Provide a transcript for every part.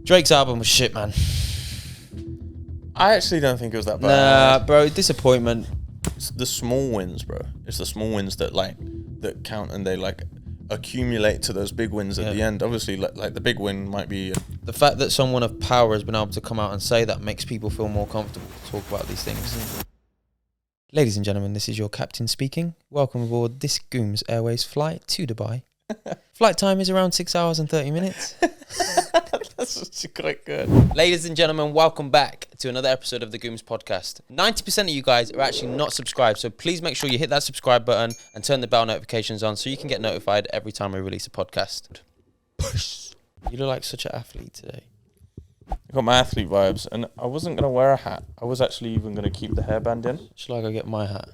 Drake's album was shit, man. I actually don't think it was that bad. Nah, bro, disappointment. It's the small wins, bro. It's the small wins that count, and they accumulate to those big wins at the end. Obviously, like the big win might be the fact that someone of power has been able to come out and say that makes people feel more comfortable to talk about these things. Ladies and gentlemen, this is your captain speaking. Welcome aboard this Gooms Airways flight to Dubai. Flight time is around 6 hours and 30 minutes. That's quite good. Ladies and gentlemen, welcome back to another episode of the Gooms Podcast. 90% of you guys are actually not subscribed, so please make sure you hit that subscribe button and turn the bell notifications on so you can get notified every time we release a podcast. Push. You look like such an athlete today. I got my athlete vibes, and I wasn't going to wear a hat. I was actually even going to keep the hairband in. Shall I go get my hat?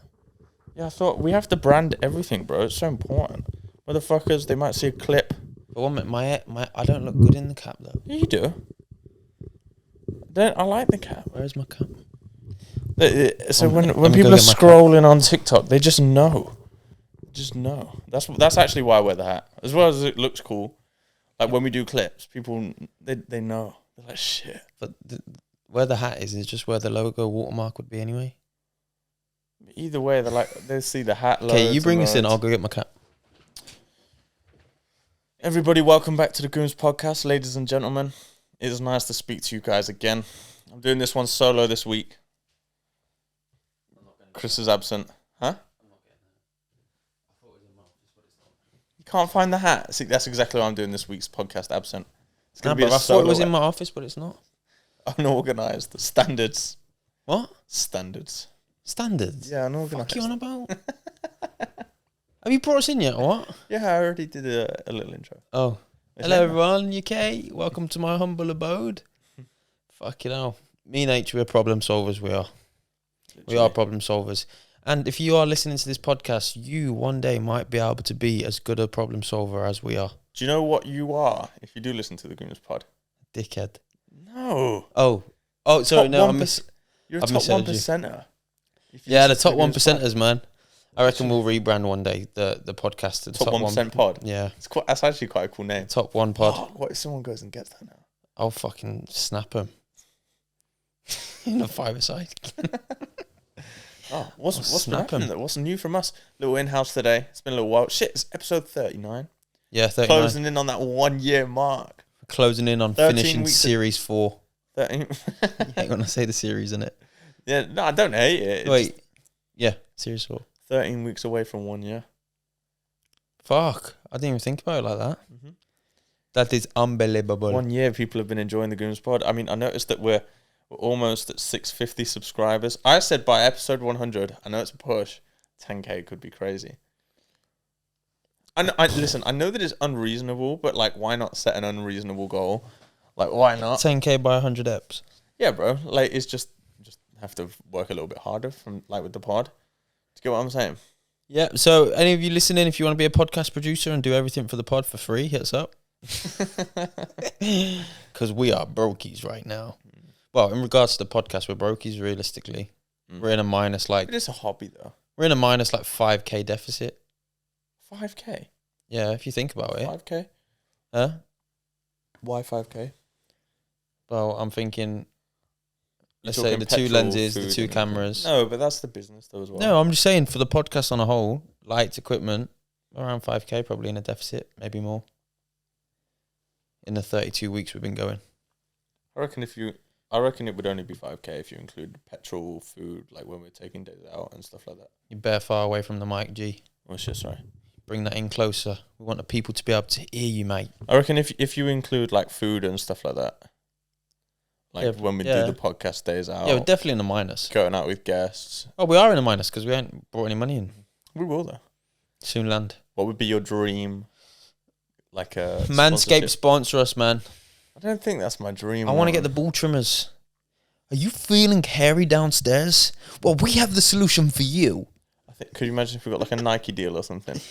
Yeah, I thought we have to brand everything, bro. It's so important. Motherfuckers, they might see a clip. But one minute, I don't look good in the cap, though. Yeah, you do. I like the cap. Where's my cap? So when people are scrolling on TikTok, they just know. Just know. That's actually why I wear the hat. As well as it looks cool. Like when we do clips, people, they know. They're like, shit. But where the hat is just where the logo watermark would be anyway. Either way, they see the hat logo. Okay, you bring us in, I'll go get my cap. Everybody, welcome back to the Gooms Podcast, ladies and gentlemen. It is nice to speak to you guys again. I'm doing this one solo this week. Chris is absent. Huh? You can't find the hat. See, that's exactly why I'm doing this week's podcast absent. It's gonna be I thought it was in my office, but it's not. Unorganised. Standards. What? Standards. Yeah, unorganised. Fuck you on about? Have you brought us in yet, or what? Yeah, I already did a little intro. Oh. Hello, everyone, UK. Welcome to my humble abode. Fucking hell. Me and H, we're problem solvers, we are. Literally. We are problem solvers. And if you are listening to this podcast, you one day might be able to be as good a problem solver as we are. Do you know what you are if you do listen to the Gooms Pod? Dickhead. No. Oh, sorry, no, You're a top 1%er. Yeah, the top 1%ers, man. I reckon we'll rebrand one day the podcast to top 1% pod. Yeah, that's actually quite a cool name. Top 1 pod. Oh, what if someone goes and gets that now? I'll fucking snap him in a five-a-side. What's happening? What's new from us? Little in-house today. It's been a little while. Shit, it's episode 39. Yeah, 39. Closing in on that 1 year mark. Closing in on finishing series 4. 13. You ain't gonna say the series, innit? Yeah, no, I don't hate it. Wait, yeah, series 4. 13 weeks away from 1 year. Fuck, I didn't even think about it like that. Mm-hmm. That is unbelievable. 1 year, people have been enjoying the Gooms Pod. I mean, I noticed that we're almost at 650 subscribers. I said by episode 100, I know it's a push, 10k could be crazy. Listen, I know that it's unreasonable, but why not set an unreasonable goal? Why not? 10k by 100 eps. Yeah, bro. It's just have to work a little bit harder from with the pod. Do you get what I'm saying? Yeah. So, any of you listening, if you want to be a podcast producer and do everything for the pod for free, hit us up. Because we are brokies right now. Well, in regards to the podcast, we're brokies realistically. We're in a minus But it's a hobby though. We're in a minus 5k deficit. 5k? Yeah, if you think about it. 5k? Huh? Why 5k? Well, I'm thinking, let's say the 2 lenses, the 2 cameras. No, but that's the business though as well. No, I'm just saying for the podcast on a whole, lights, equipment, around 5k probably in a deficit, maybe more. In the 32 weeks we've been going. I reckon it would only be 5k if you include petrol, food, when we're taking days out and stuff like that. You're bare far away from the mic, G. Oh shit, sorry. Bring that in closer. We want the people to be able to hear you, mate. I reckon if you include food and stuff like that, when we do the podcast days out. Yeah, we're definitely in the minus. Going out with guests. Oh, we are in the minus because we ain't brought any money in. We will though. Soon land. What would be your dream? A Manscaped sponsor us, man. I don't think that's my dream. I want to get the ball trimmers. Are you feeling hairy downstairs? Well, we have the solution for you. Could you imagine if we got a Nike deal or something?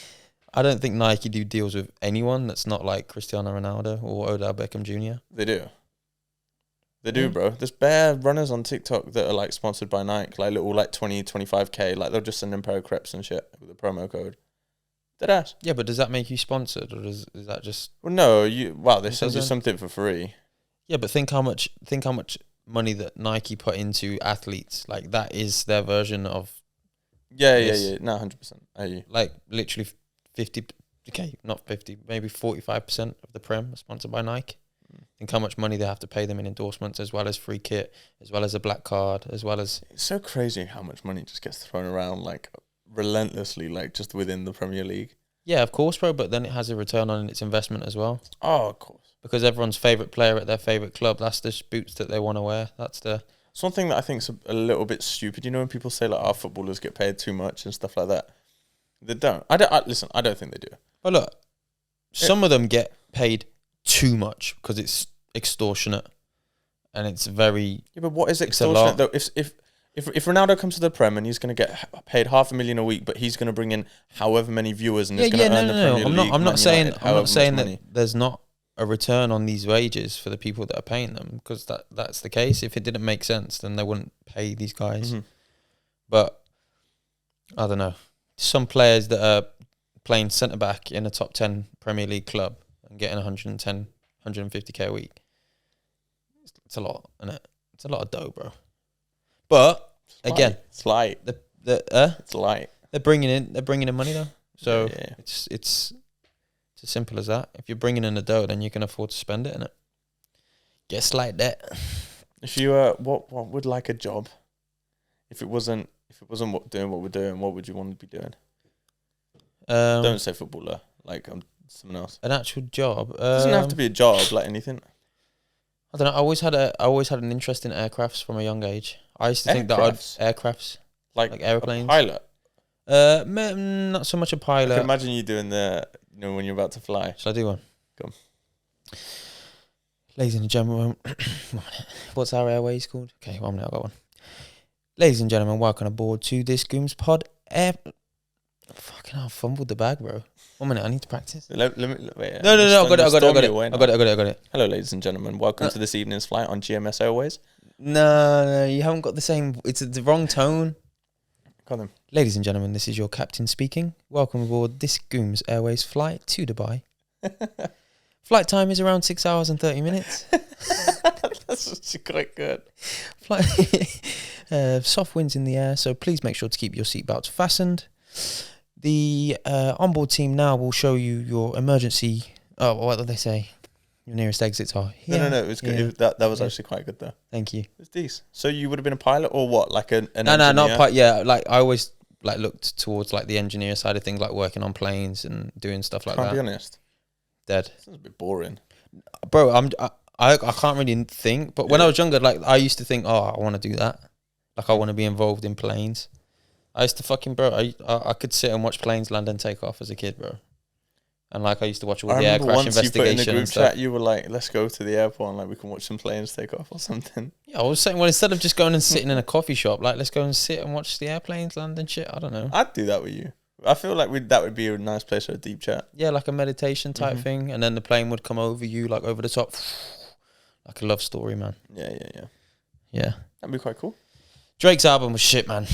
I don't think Nike do deals with anyone that's not Cristiano Ronaldo or Odell Beckham Jr. They do. They do, bro. There's bare runners on TikTok that are sponsored by Nike, little 20, 25k. They'll just send them pair of creps and shit with a promo code. Deadass. Yeah, but does that make you sponsored or is that just? Well, no. They send you something for free. Yeah, but think how much money that Nike put into athletes. Like that is their version of. Yeah. No, 100%. I hear you. Like literally 50. Okay, not 50. Maybe 45% of the Prem are sponsored by Nike. Think how much money they have to pay them in endorsements, as well as free kit, as well as a black card, as well as... It's so crazy how much money just gets thrown around, like, relentlessly, like, just within the Premier League. Yeah, of course, bro, but then it has a return on its investment as well. Oh, of course. Because everyone's favourite player at their favourite club, that's the boots that they want to wear. That's the... It's one thing that I think is a little bit stupid. You know when people say, like, our footballers get paid too much and stuff like that? They don't. Listen, I don't think they do. But look, some of them get paid too much because it's extortionate and it's very... Yeah, but what is extortionate though? If Ronaldo comes to the Prem and he's going to get paid $500,000 a week, but he's going to bring in however many viewers and is going to earn the Premier League. I'm not saying that there's not a return on these wages for the people that are paying them, because that's the case. If it didn't make sense, then they wouldn't pay these guys. Mm-hmm. But I don't know. Some players that are playing centre back in a top 10 Premier League club and getting 110, 150k a week. It's a lot, isn't it? It's a lot of dough, bro. But again, it's light. It's light. They're bringing in money though. So yeah. It's as simple as that. If you're bringing in the dough, then you can afford to spend it, innit? Guess like that. If you what would like a job? If it wasn't doing what we're doing, what would you want to be doing? Don't say footballer. Like someone else. An actual job. It doesn't have to be a job, like anything. I don't know. I always had an interest in aircrafts from a young age. I used to think that aircrafts, like airplanes, a pilot. Not so much a pilot. I can imagine you doing when you're about to fly. Shall I do one? Come. Ladies and gentlemen, what's our airways called? Okay, 1 minute, I got one. Ladies and gentlemen, welcome aboard to this Gooms Pod. Fucking hell, I fumbled the bag, bro. 1 minute, I need to practice. Wait, no, I got it. Hello, ladies and gentlemen. Welcome to this evening's flight on GMS Airways. No, you haven't got the same. It's the wrong tone. Got them. Ladies and gentlemen, this is your captain speaking. Welcome aboard this Gooms Airways flight to Dubai. Flight time is around 6 hours and 30 minutes. That's quite good. Soft winds in the air, so please make sure to keep your seatbelts fastened. The onboard team now will show you your emergency... Oh, what did they say? Your nearest exits are here. No. It was good. That was actually quite good, though. Thank you. It's decent. So you would have been a pilot or what? Like an No, engineer? not pilot. Yeah, like I always looked towards like the engineer side of things, like working on planes and doing stuff like that. Can't be honest. Dead. Sounds a bit boring. Bro, I can't really think, but when I was younger, like I used to think, oh, I want to do that. Like I want to be involved in planes. I used to fucking, bro, I could sit and watch planes land and take off as a kid, bro. And like I used to watch all the air crash investigation. You put in a group chat, you were like, let's go to the airport and like we can watch some planes take off or something. Yeah, I was saying, well, instead of just going and sitting in a coffee shop, like let's go and sit and watch the airplanes land and shit. I don't know. I'd do that with you. I feel like that would be a nice place for a deep chat. Yeah, like a meditation type thing. And then the plane would come over you, like over the top. Like a love story, man. Yeah. Yeah. That'd be quite cool. Drake's album was shit, man.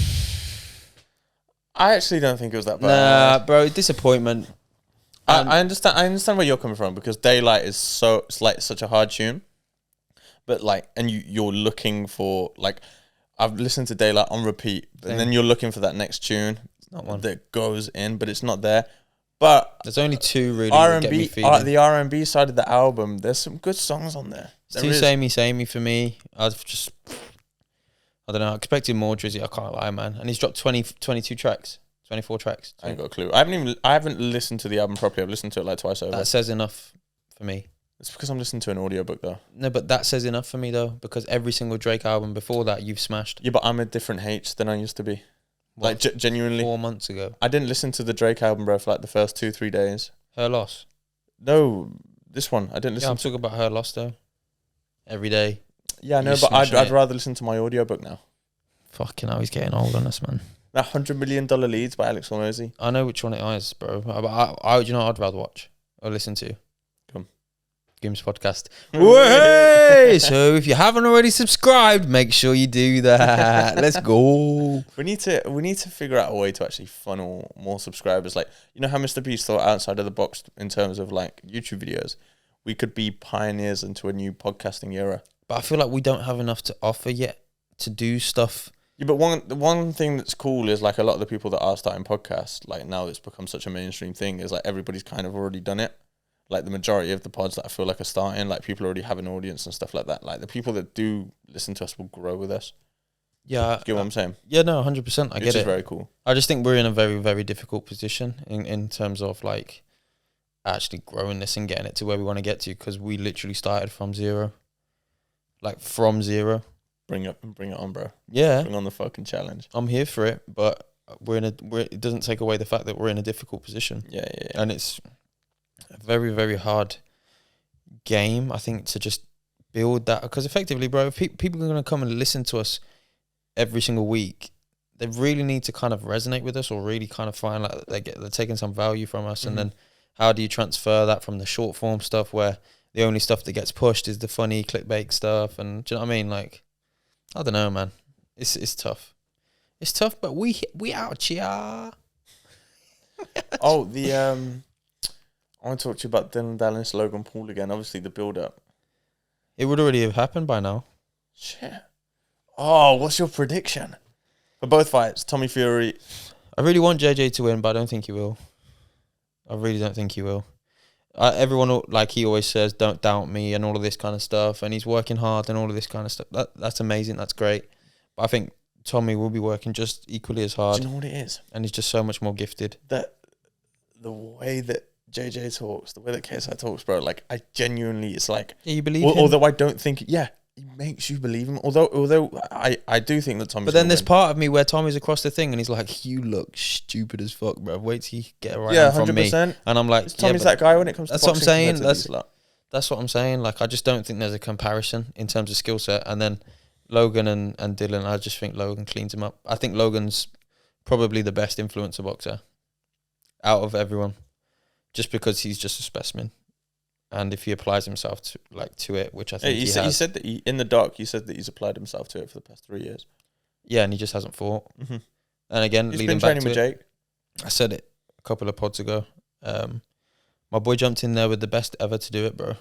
I actually don't think it was that bad. Nah, bro, disappointment. I understand where you're coming from because Daylight is such a hard tune. But like, and you're looking for like, I've listened to Daylight on repeat, and then you're looking for that next tune. It's not one that goes in, but it's not there. But there's only two really R&B, the R&B side of the album. There's some good songs on there. It's too samey for me. I don't know. I expected more Drizzy. I can't lie, man. And he's dropped 22 tracks, 24 tracks. I ain't got a clue. I haven't listened to the album properly. I've listened to it like twice over. That says enough for me. It's because I'm listening to an audiobook though. No, but that says enough for me though, because every single Drake album before that you've smashed. Yeah, but I'm a different H than I used to be. What? Like genuinely. 4 months ago. I didn't listen to the Drake album, bro, for like the first 2-3 days. Her Loss. No, this one I didn't listen. Yeah, I'm talking about Her Loss though. Every day. Yeah, no, but I'd rather listen to my audiobook now. Fucking hell, he's getting old on us, man. That $100 Million Leads by Alex Hormozy. I know which one it is, bro. I you know what I'd rather watch or listen to? Come. Gooms Podcast. Way! So if you haven't already subscribed, make sure you do that. Let's go. We need to figure out a way to actually funnel more subscribers. Like, you know how Mr. Beast thought outside of the box in terms of like YouTube videos? we could be pioneers into a new podcasting era. But I feel like we don't have enough to offer yet to do stuff. Yeah, but one thing that's cool is like a lot of the people that are starting podcasts, like now it's become such a mainstream thing, is like everybody's kind of already done it. Like the majority of the pods that I feel like are starting, like people already have an audience and stuff like that. Like the people that do listen to us will grow with us. Yeah. You get what I'm saying? Yeah, no, 100%. I get it. Which is very cool. I just think we're in a very, very difficult position in terms of like actually growing this and getting it to where we want to get to, because we literally started from zero. Like from zero. Bring it on, bro. Yeah. Bring on the fucking challenge. I'm here for it, but it doesn't take away the fact that we're in a difficult position. Yeah. And it's a very, very hard game, I think, to just build that. Because effectively, bro, if people are going to come and listen to us every single week, they really need to kind of resonate with us, or really kind of find like they're taking some value from us. And then how do you transfer that from the short form stuff where the only stuff that gets pushed is the funny clickbait stuff? And do you know what I mean? Like, I don't know, man. It's tough. It's tough, but we out here. Oh, I want to talk to you about Dylan Dallas, Logan Paul again. Obviously, the build-up. It would already have happened by now. Shit. Oh, what's your prediction for both fights? Tommy Fury. I really want JJ to win, but I don't think he will. I really don't think he will. Everyone, like he always says, don't doubt me and all of this kind of stuff. And he's working hard and all of this kind of stuff. That's amazing. That's great. But I think Tommy will be working just equally as hard. Do you know what it is? And he's just so much more gifted. The way that JJ talks, the way that KSI talks, bro, like I genuinely, it's like, yeah, you believe him. Although I don't think, yeah, he makes you believe him. Although I do think that Tommy's. But then there's part of me where Tommy's across the thing and he's like, "You look stupid as fuck, bro. Wait till you get a right hand from me." And I'm like, Tommy's that guy when it comes to boxing. That's what I'm saying. That's what I'm saying. Like, I just don't think there's a comparison in terms of skill set. And then Logan and Dylan, I just think Logan cleans him up. I think Logan's probably the best influencer boxer out of everyone, just because he's just a specimen. And if he applies himself to it, which I think he has. He said that in the doc, you said that he's applied himself to it for the past 3 years. Yeah, and he just hasn't fought. Mm-hmm. And again, he's leading been back training to with it, Jake. I said it a couple of pods ago. My boy jumped in there with the best ever to do it, bro,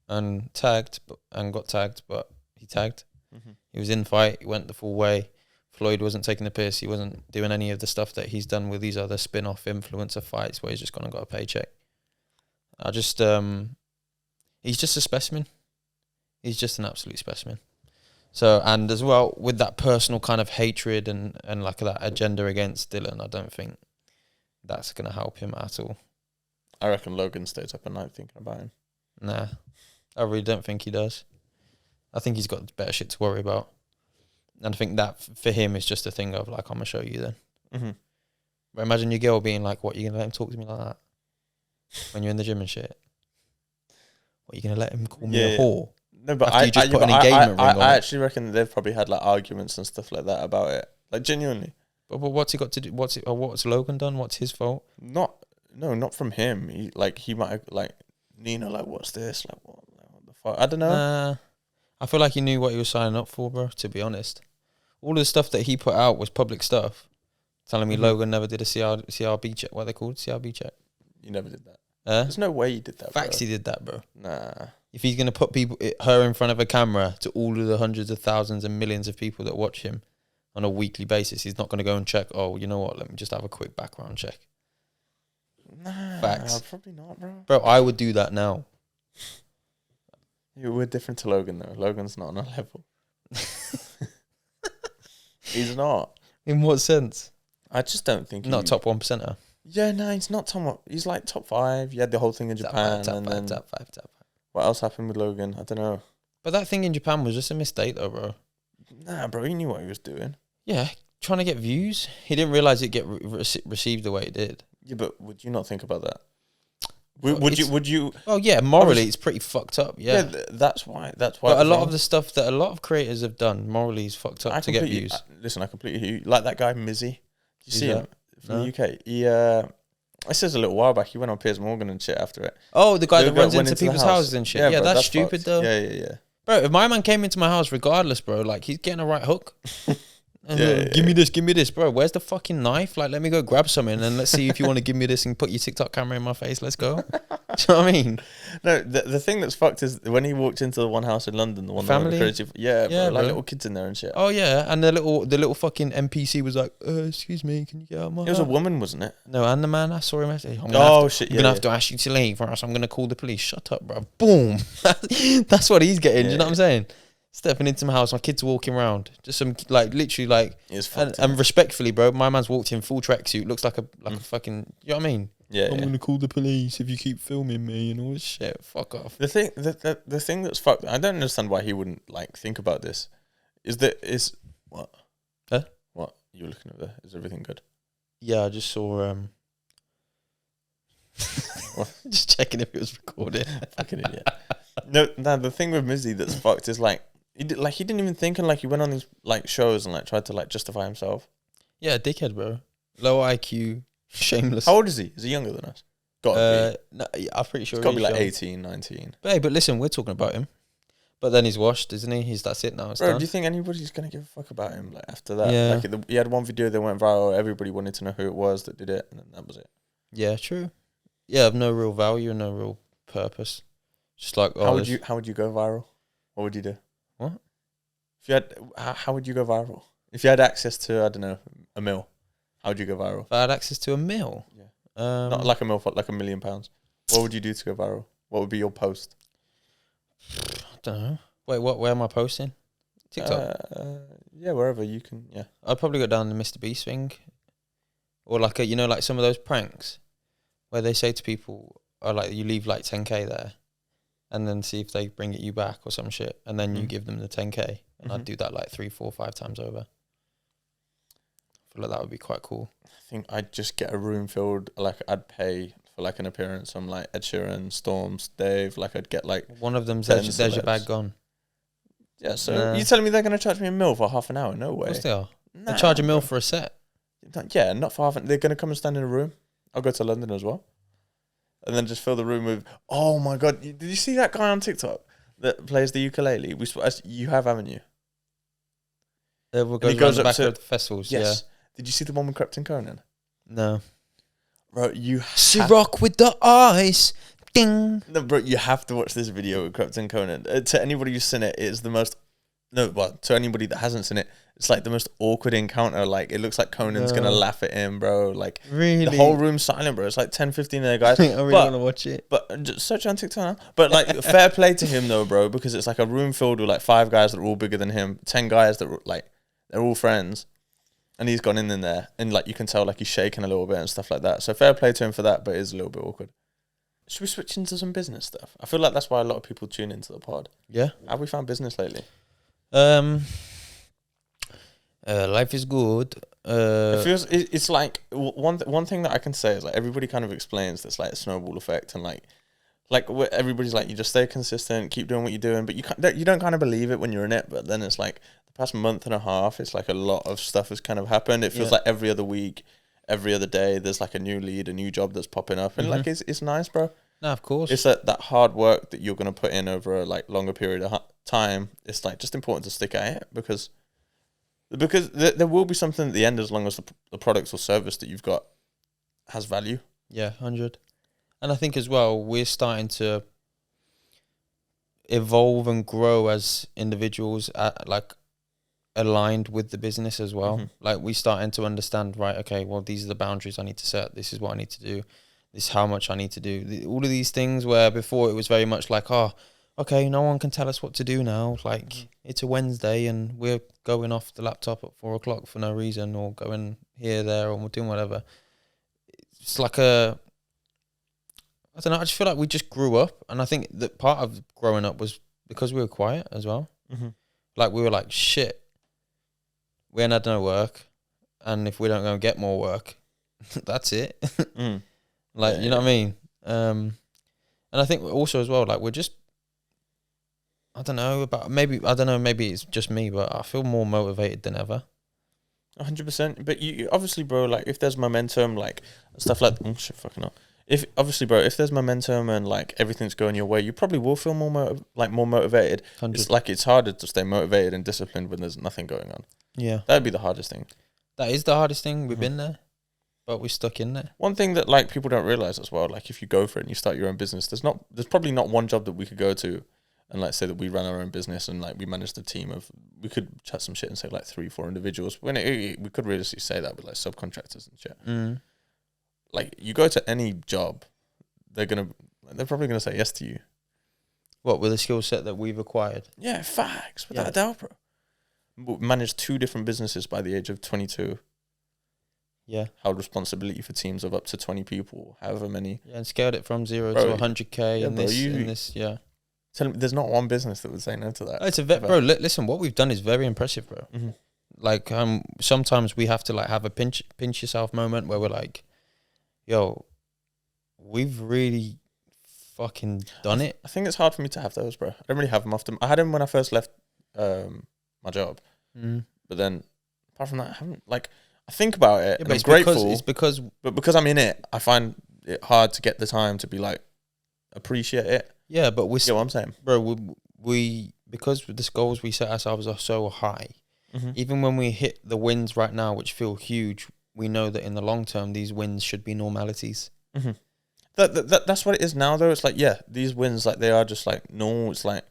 and got tagged, but he tagged. Mm-hmm. He was in fight. He went the full way. Floyd wasn't taking the piss. He wasn't doing any of the stuff that he's done with these other spin-off influencer fights where he's just gone and got a paycheck. He's just a specimen. He's just an absolute specimen. So, and as well, with that personal kind of hatred and like that agenda against Dylan, I don't think that's going to help him at all. I reckon Logan stays up at night thinking about him. Nah, I really don't think he does. I think he's got better shit to worry about. And I think that for him is just a thing of like, I'm going to show you then. Mm-hmm. But imagine your girl being like, what, you going to let him talk to me like that? When you're in the gym and shit? What, you going to let him call me a whore? No, but I actually reckon they've probably had like arguments and stuff like that about it. Like genuinely. But what's he got to do? What's Logan done? What's his fault? Not from him. He might have like, Nina, like, what's this? Like, what the fuck? I don't know. I feel like he knew what he was signing up for, bro, to be honest. All of the stuff that he put out was public stuff. Telling me Logan never did a CRB check. What are they called? CRB check. You never did that. There's no way you did that, Facts, he did that, bro. Nah. If he's going to put her in front of a camera to all of the hundreds of thousands and millions of people that watch him on a weekly basis, he's not going to go and check, oh, you know what, let me just have a quick background check. Nah, Facts. Probably not, bro. Bro, I would do that now. We're different to Logan, though. Logan's not on our level. He's not. In what sense? I just don't think not top 1%er. Yeah, no, he's not top. He's like top 5. You had the whole thing in Japan. Top five. What else happened with Logan? I don't know. But that thing in Japan was just a mistake, though, bro. Nah, bro, he knew what he was doing. Yeah, trying to get views. He didn't realise it'd get received the way it did. Yeah, but would you not think about that? Would you? Oh yeah, morally it's pretty fucked up. Yeah, that's why. But a lot of the stuff that a lot of creators have done morally is fucked up to get views. Listen, I completely hear you. Like that guy Mizzy. You see him from the UK? He I said a little while back. He went on Piers Morgan and shit after it. Oh, the guy that runs into people's houses and shit. Yeah, bro, that's stupid fucked. though. Yeah. Bro, if my man came into my house regardless, bro, like he's getting a right hook. Give me this, bro. Where's the fucking knife? Like, let me go grab something and let's see if you want to give me this and put your TikTok camera in my face. Let's go. Do you know what I mean? No, the thing that's fucked is when he walked into the one house in London, the one family, crazy, bro, bro. little kids in there and shit. Oh yeah, and the little fucking NPC was like, excuse me, can you get out of my house? It was a woman, wasn't it? No, and the man, I saw him. I'm gonna have to ask you to leave, or else I'm gonna call the police. Shut up, bro. Boom. That's what he's getting. Do you know what I'm saying? Stepping into my house, my kids walking around, just some literally and respectfully, bro. My man's walked in full tracksuit, looks like a fucking. You know what I mean? Yeah. I'm gonna call the police if you keep filming me and all this shit. Fuck off. The thing that's fucked. I don't understand why he wouldn't think about this. Is what? Huh? What you were looking at there? Is everything good? Yeah, I just saw. Just checking if it was recorded. Fucking idiot. No. The thing with Mizzy that's fucked is he didn't even think, and he went on these shows and tried to justify himself. Yeah, dickhead, bro. Low IQ, shameless. How old is he? Is he younger than us? Gotta be. No, I'm pretty sure He's got to be young. 18, 19. But hey, but listen, we're talking about him. But then he's washed, isn't he? That's it now. It's Bro, done. do you think anybody's gonna give a fuck about him after that? Yeah. He had one video that went viral. Everybody wanted to know who it was that did it, and then that was it. Yeah, true. Yeah, of no real value and no real purpose. Just like how would you go viral? What would you do? What? If you had, how would you go viral? If you had access to, I don't know, a mil, how would you go viral? If I had access to a mil? Yeah. Not like a mil, like £1 million. What would you do to go viral? What would be your post? I don't know. Wait, what? Where am I posting? TikTok? Yeah, wherever you can, yeah. I'd probably go down the Mr. Beast thing. Or some of those pranks where they say to people, you leave 10K there and then see if they bring you back or some shit. And then you give them the 10K. And I'd do that 3, 4, 5 times over. I feel like that would be quite cool. I think I'd just get a room filled, I'd pay for an appearance on Ed Sheeran, Storms, Dave. I'd get one of them's there's your bag gone. Yeah, so you telling me they're going to charge me a mil for half an hour? No way. Of course they are. They charge a mil for a set. Yeah, not for half an hour. They're going to come and stand in a room. I'll go to London as well. And then just fill the room with, oh my God, did you see that guy on TikTok that plays the ukulele? You have, haven't you? He goes up to festivals, yes. Yeah. Did you see the one with Krypton Conan? No. Bro, rock with the eyes. Ding. No, bro, you have to watch this video with Krypton Conan. To anybody who's seen it, it's the most... No, well, to anybody that hasn't seen it, it's the most awkward encounter. It looks like Conan's going to laugh at him, bro. Really? The whole room's silent, bro. It's 10, 15 there, guys. I really want to watch it. But just search on TikTok now. But, fair play to him, though, bro, because it's a room filled with, 5 guys that are all bigger than him, 10 guys that are, they're all friends. And he's gone in there, and, you can tell, he's shaking a little bit and stuff like that. So, fair play to him for that, but it is a little bit awkward. Should we switch into some business stuff? I feel like that's why a lot of people tune into the pod. Yeah. Have we found business lately? Life is good. It feels it's one thing that I can say is everybody kind of explains this a snowball effect and everybody's you just stay consistent, keep doing what you're doing, but you don't kind of believe it when you're in it. But then it's the past month and a half, it's a lot of stuff has kind of happened. It feels like every other week, every other day, there's a new lead, a new job that's popping up, and it's nice, bro. No, of course. It's that hard work that you're going to put in over a longer period of time. It's just important to stick at it because there will be something at the end as long as the product or service that you've got has value. Yeah, 100. And I think as well, we're starting to evolve and grow as individuals aligned with the business as well. We starting to understand, right, okay, well, these are the boundaries I need to set. This is what I need to do. This is how much I need to do. All of these things where before it was very much okay, no one can tell us what to do now. It's a Wednesday and we're going off the laptop at 4 o'clock for no reason, or going here, there, or we're doing whatever. It's I don't know, I just feel like we just grew up. And I think that part of growing up was because we were quiet as well. We were shit. We ain't had no work. And if we don't go and get more work, that's it. You know what I mean? And I think also as well, we're just, maybe it's just me, but I feel more motivated than ever. 100%. But you obviously, bro, if there's momentum, stuff oh shit, fucking up. If there's momentum and everything's going your way, you probably will feel more motivated. 100. It's it's harder to stay motivated and disciplined when there's nothing going on. Yeah. That'd be the hardest thing. That is the hardest thing. We've been there, but we're stuck in there. One thing that like people don't realize as well, like if you go for it and you start your own business, there's probably not one job that we could go to and like say that we run our own business and like we managed a team of, we could chat some shit and say like 3-4 individuals. When we could really say that with like subcontractors and shit. Like you go to any job, they're probably gonna say yes to you. What, with the skill set that we've acquired? Yeah, facts, without a doubt, bro. Managed 2 different businesses by the age of 22. Yeah. Held responsibility for teams of up to 20 people, however many. Yeah, and scaled it from 0 bro, to 100k in this. Yeah. Tell me, there's not one business that would say no to that. It's bro. Listen, what we've done is very impressive, bro. Like, sometimes we have to like have a pinch yourself moment where we're like, yo, we've really fucking done it. I think it's hard for me to have those, bro. I don't really have them often. I had them when I first left my job, but then apart from that, I haven't. Like, I think about it, and I'm grateful. But because I'm in it, I find it hard to get the time to be like appreciate it. Yeah, but we. You know what I'm saying, bro? We because the goals we set ourselves are so high. Even when we hit the wins right now, which feel huge, we know that in the long term, these wins should be normalities. That's what it is now, though. It's like, yeah, these wins, like, they are just like normal. It's like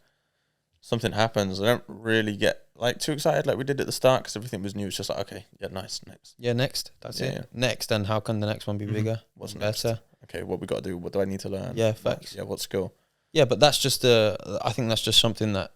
something happens. I don't really get like too excited like we did at the start because everything was new. It's just like, okay, yeah, nice, next. Yeah, next. That's it. Yeah. Next, and how can the next one be bigger? What's better? Next? Okay, what we got to do? What do I need to learn? Yeah, facts. Yeah, what skill? Yeah, but that's just I think that's just something that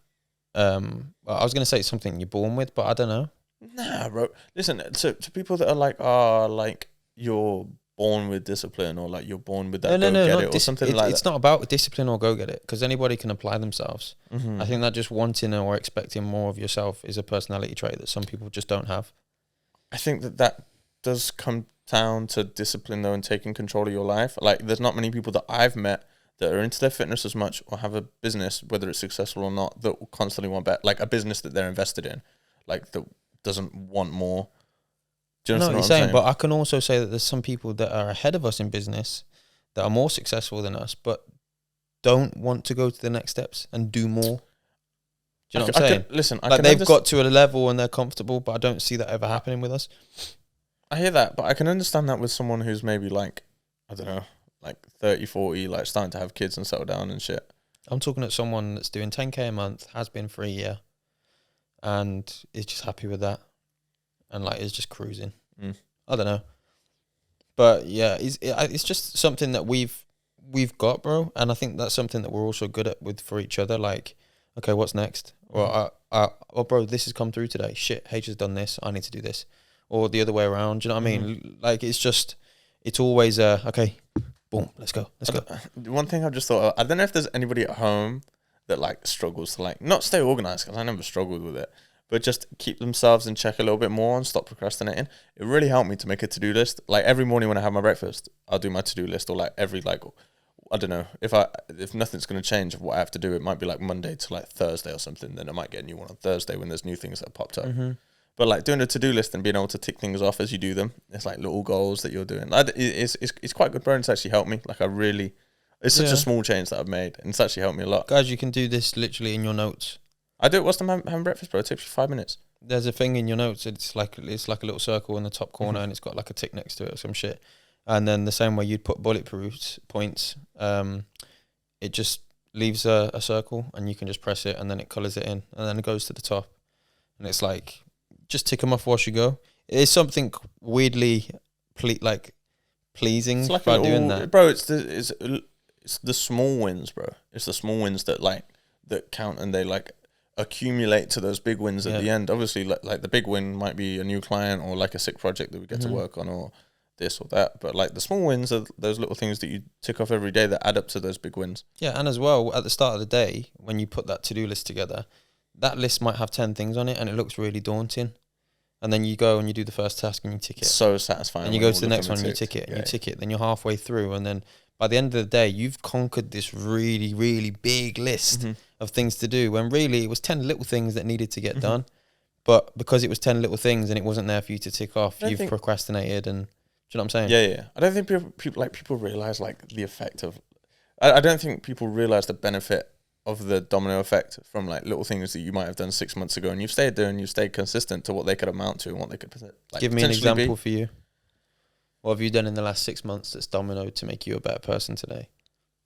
I was gonna say it's something you're born with, but I don't know. Nah, bro. Listen, to people that are like you're born with discipline or like you're born with that go get it or something like that. It's not about discipline or go get it because anybody can apply themselves. I think that just wanting or expecting more of yourself is a personality trait that some people just don't have. I think that does come down to discipline though and taking control of your life. Like there's not many people that I've met that are into their fitness as much or have a business, whether it's successful or not, that will constantly want better, like a business that they're invested in, like that doesn't want more. Do you know what I'm saying? But I can also say that there's some people that are ahead of us in business that are more successful than us, but don't want to go to the next steps and do more. Do you know what I'm saying? Listen, like they've got to a level and they're comfortable, but I don't see that ever happening with us. I hear that, but I can understand that with someone who's maybe like, I don't know, like 30, 40, like starting to have kids and settle down and shit. I'm talking to someone that's doing 10k a month, has been for a year, and is just happy with that. And like is just cruising. I don't know, but yeah, it's just something that we've got, bro. And I think that's something that we're also good at for each other. Like, okay, what's next? Or oh, bro, this has come through today. Shit, H has done this. I need to do this, or the other way around. Do you know what I mean? Like, it's always okay. Boom, let's go. One thing I've just thought of, I don't know if there's anybody at home that like struggles to like not stay organized because I never struggled with it. But just keep themselves in check a little bit more and stop procrastinating. It really helped me to make a to-do list. Like every morning when I have my breakfast, I'll do my to-do list or like every like, I don't know, if nothing's going to change of what I have to do, it might be like Monday to like Thursday or something. Then I might get a new one on Thursday when there's new things that have popped up. But like doing a to-do list and being able to tick things off as you do them, it's like little goals that you're doing. It's quite good, bro. And it's actually helped me. Like it's such a small change that I've made and it's actually helped me a lot. Guys, you can do this literally in your notes. I do it whilst I'm having breakfast, bro. It takes you 5 minutes. There's a thing in your notes. It's like a little circle in the top corner, and it's got like a tick next to it or some shit. And then the same way you'd put bulletproof points, it just leaves a circle, and you can just press it, and then it colours it in, and then it goes to the top. And it's like just tick them off whilst you go. It is something weirdly pleasing like by doing that, bro. It's the small wins, bro. It's the small wins that count, and they like accumulate to those big wins at the end. Obviously, like the big win might be a new client or like a sick project that we get to work on or this or that. But like the small wins are those little things that you tick off every day that add up to those big wins. Yeah, and as well, at the start of the day, when you put that to-do list together, that list might have 10 things on it and it looks really daunting. And then you go and you do the first task and you tick it. It's so satisfying. And you go to the next one and you tick it and you tick it. Then you're halfway through, and then by the end of the day, you've conquered this really, really big list of things to do, when really it was 10 little things that needed to get done. But because it was 10 little things and it wasn't there for you to tick off, you've procrastinated. And do you know what I'm saying? Yeah. I don't think people realize like the effect of. I don't think people realize the benefit of the domino effect from like little things that you might have done 6 months ago, and you've stayed there and you've stayed consistent to what they could amount to and what they could like. Give me an example for you. What have you done in the last 6 months that's dominoed to make you a better person today?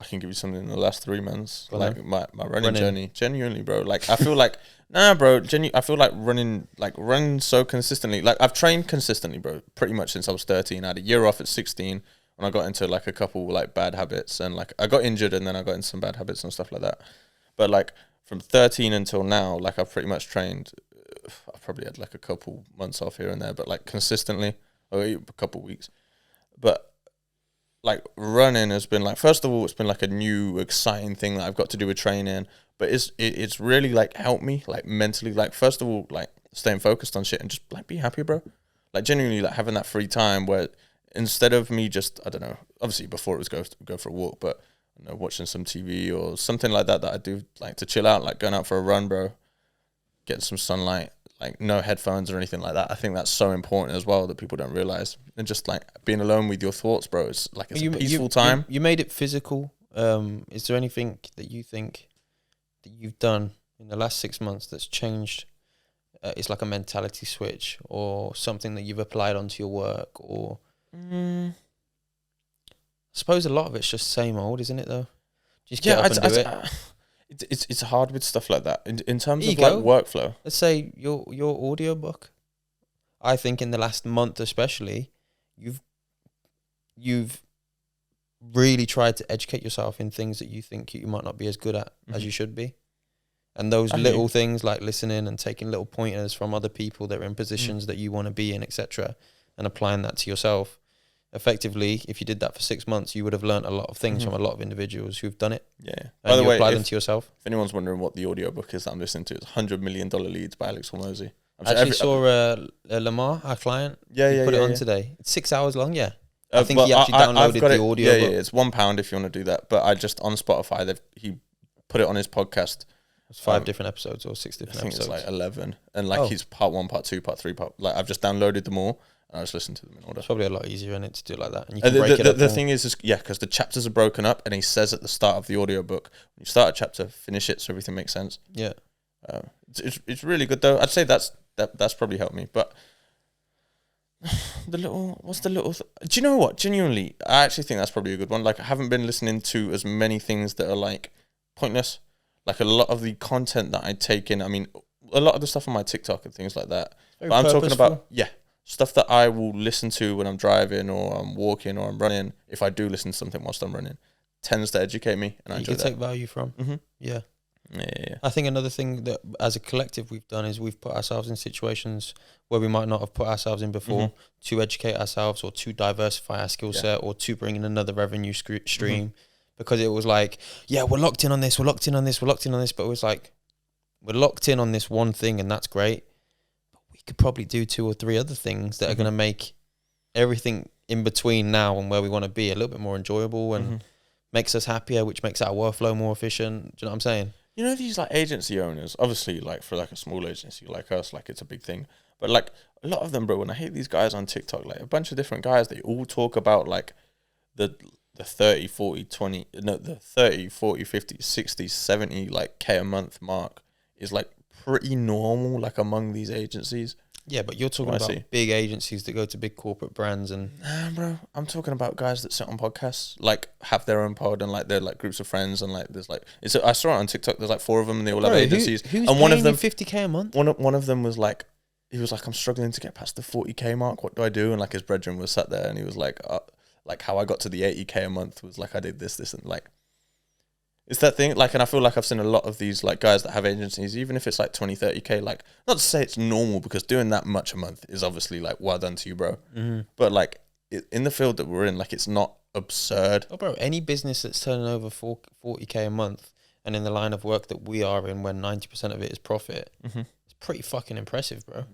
I can give you something in the last 3 months. Like my running journey. Genuinely, bro. Like I feel like I feel like running so consistently. Like I've trained consistently, bro, pretty much since I was 13. I had a year off at 16 when I got into like a couple like bad habits, and like I got injured and then I got into some bad habits and stuff like that. But like from 13 until now, like I've pretty much trained. I've probably had like a couple months off here and there, but like consistently, or a couple weeks. But like running has been like, first of all, it's been like a new exciting thing that I've got to do with training, but it's really like helped me like mentally. Like first of all, like staying focused on shit and just like be happy, bro. Like genuinely like having that free time where instead of me just, I don't know, obviously before it was go for a walk, but you know, watching some TV or something like that I do like to chill out, like going out for a run, bro, getting some sunlight, like no headphones or anything like that. I think that's so important as well that people don't realize. And just like being alone with your thoughts, bro, it's like it's a peaceful time. You made it physical. Is there anything that you think that you've done in the last 6 months that's changed? It's like a mentality switch or something that you've applied onto your work, or I suppose a lot of it's just same old, isn't it though? Just get up and do it. It's hard with stuff like that in terms of like workflow. Let's say your audiobook. I think in the last month especially, you've really tried to educate yourself in things that you think you might not be as good at as you should be. And those little things like listening and taking little pointers from other people that are in positions that you want to be in, etc., and applying that to yourself. Effectively, if you did that for 6 months, you would have learned a lot of things from a lot of individuals who've done it. Yeah. And by the way, apply them to yourself. If anyone's wondering what the audiobook is that I'm listening to, it's $100 Million Leads by Alex Hormozy. I actually saw Lamar, our client, put it on today. It's 6 hours long, I think he actually downloaded the audio. Yeah, it's £1 if you want to do that. But I just, on Spotify, he put it on his podcast. It's 5 different episodes or 6 different episodes. I think it's like 11. And like he's part 1, part 2, part 3, like I've just downloaded them all. And I just listen to them in order. It's probably a lot easier in it to do it like that. And you can break it up. The thing is because the chapters are broken up, and he says at the start of the audiobook, when you start a chapter, finish it so everything makes sense. Yeah. It's really good though. I'd say that's probably helped me. But do you know what? Genuinely, I actually think that's probably a good one. Like I haven't been listening to as many things that are like pointless. Like a lot of the content that I take in, I mean, a lot of the stuff on my TikTok and things like that. But I'm talking about, stuff that I will listen to when I'm driving or I'm walking or I'm running. If I do listen to something whilst I'm running, tends to educate me, and I enjoy that. You can take value from. Mm-hmm. Yeah. Yeah. I think another thing that as a collective we've done is we've put ourselves in situations where we might not have put ourselves in before to educate ourselves or to diversify our skill set or to bring in another revenue stream because it was like, we're locked in on this, but it was like, we're locked in on this one thing and that's great. But we could probably do 2 or 3 other things that are going to make everything in between now and where we want to be a little bit more enjoyable and makes us happier, which makes our workflow more efficient. Do you know what I'm saying? You know, these like agency owners, obviously like for like a small agency like us, like it's a big thing. But like a lot of them, bro, when I hate these guys on TikTok, like a bunch of different guys, they all talk about like the 30, 40, 20, no, the 30, 40, 50, 60, 70 like K a month mark is like pretty normal like among these agencies. Yeah, but you're talking about big agencies that go to big corporate brands and... Nah, bro. I'm talking about guys that sit on podcasts, like have their own pod and like they're like groups of friends and like there's like... I saw it on TikTok. There's like 4 of them and they all have agencies. Who's and one of them, $50K a month? One of them was like, he was like, I'm struggling to get past the 40K mark. What do I do? And like his brethren was sat there and he was like how I got to the 80K a month was like I did this and like... It's that thing, like, and I feel like I've seen a lot of these, like, guys that have agencies, even if it's, like, 20, 30K, like, not to say it's normal, because doing that much a month is obviously, like, well done to you, bro. Mm-hmm. But, like, in the field that we're in, like, it's not absurd. Oh, bro, any business that's turning over 40K a month, and in the line of work that we are in, when 90% of it is profit, it's pretty fucking impressive, bro. Do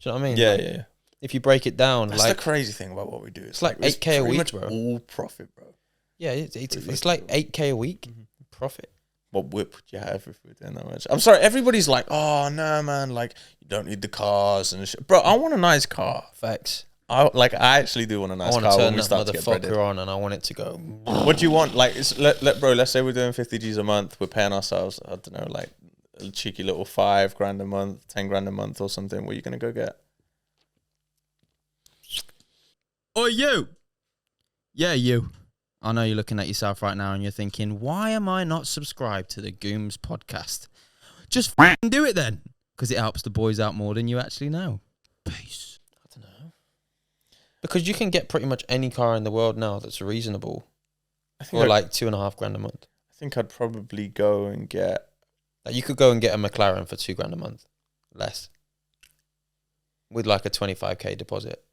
you know what I mean? Yeah, like, yeah. If you break it down, that's like... That's the crazy thing about what we do. It's like 8K a week, bro. All profit, bro. Yeah, it's like 8K a week profit. What whip would you have if we were doing that much? I'm sorry, everybody's like, oh, no, man, like, you don't need the cars and shit. Bro, I want a nice car. Facts. I actually do want a nice car. I want to turn when we that start to get breaded. motherfucker on, and I want it to go. What do you want? Like, bro, let's say we're doing 50 G's a month. We're paying ourselves, I don't know, like a cheeky little $5,000 a month, 10 grand a month or something. What are you going to go get? Oh, you. Yeah, you. I know you're looking at yourself right now and you're thinking, why am I not subscribed to the Gooms Podcast? Just f***ing do it then. Because it helps the boys out more than you actually know. Peace. I don't know. Because you can get pretty much any car in the world now that's reasonable for like $2,500 a month. I think I'd probably go and get... Like you could go and get a McLaren for $2,000 a month. Less. With like a 25k deposit.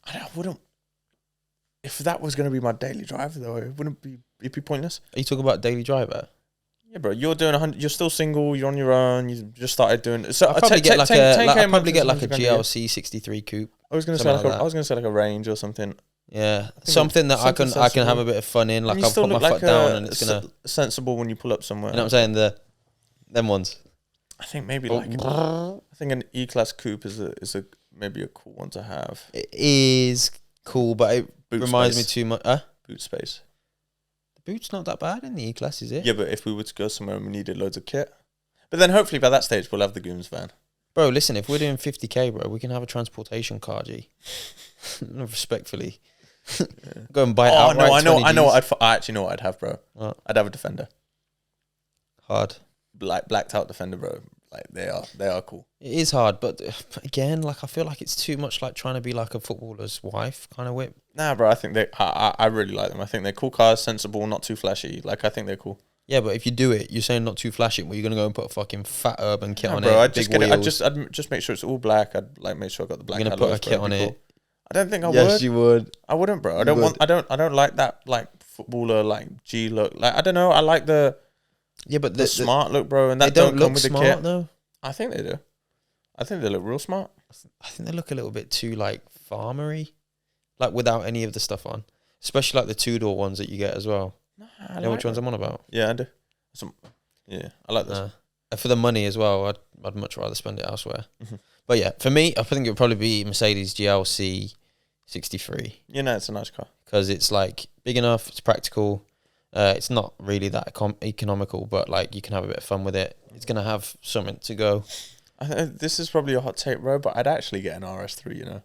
I wouldn't... If that was going to be my daily driver, though, it'd be pointless. Are you talking about daily driver? Yeah, bro. You're doing 100. You're still single. You're on your own. You just started doing. So I'd probably get like a GLC 63 coupe. I was going to say like a Range or something. Yeah, something that I can have a bit of fun in. Like I'll put my foot down and it's gonna sensible when you pull up somewhere. You know what I'm saying? Them ones. I think maybe I think an E-Class coupe is maybe a cool one to have. It is cool, but it reminds me too much. Boot space. The boot's not that bad in the E-Class, is it? Yeah, but if we were to go somewhere and we needed loads of kit, but then hopefully by that stage we'll have the Gooms van. Bro, listen, if we're doing 50k, bro, we can have a transportation car, G. Respectfully. Yeah. Go and buy it outright. I actually know what I'd have, bro. What? I'd have a Defender. Hard. Blacked out Defender, bro. Like they are cool. It is hard, but again, like I feel like it's too much like trying to be like a footballer's wife kind of whip. Nah, bro, I think I really like them. I think they're cool cars, sensible, not too flashy. Like I think they're cool. Yeah, but if you do it, you're saying not too flashy, but you're gonna go and put a fucking fat urban kit on bro, it. I'd just make sure it's all black. I'd like make sure I got the black. You're gonna put a kit on it. Cool. I don't think I would. Yes, you would. I wouldn't, bro. I don't like that like footballer like G look. Like I don't know. I like the the smart look, bro. And that they don't come look with smart the kit. though. I think they do. I think they look real smart. I think they look a little bit too like farmery, like without any of the stuff on. Especially like the 2-door ones that you get as well. Nah, you know which ones I'm on about? Yeah, I do. I like this. For the money as well, I'd much rather spend it elsewhere. Mm-hmm. But yeah, for me, I think it would probably be Mercedes GLC 63. You know, it's a nice car because it's like big enough, it's practical. It's not really that economical, but like you can have a bit of fun with it. It's gonna have something to go. This is probably a hot take, bro, but I'd actually get an RS3. You know,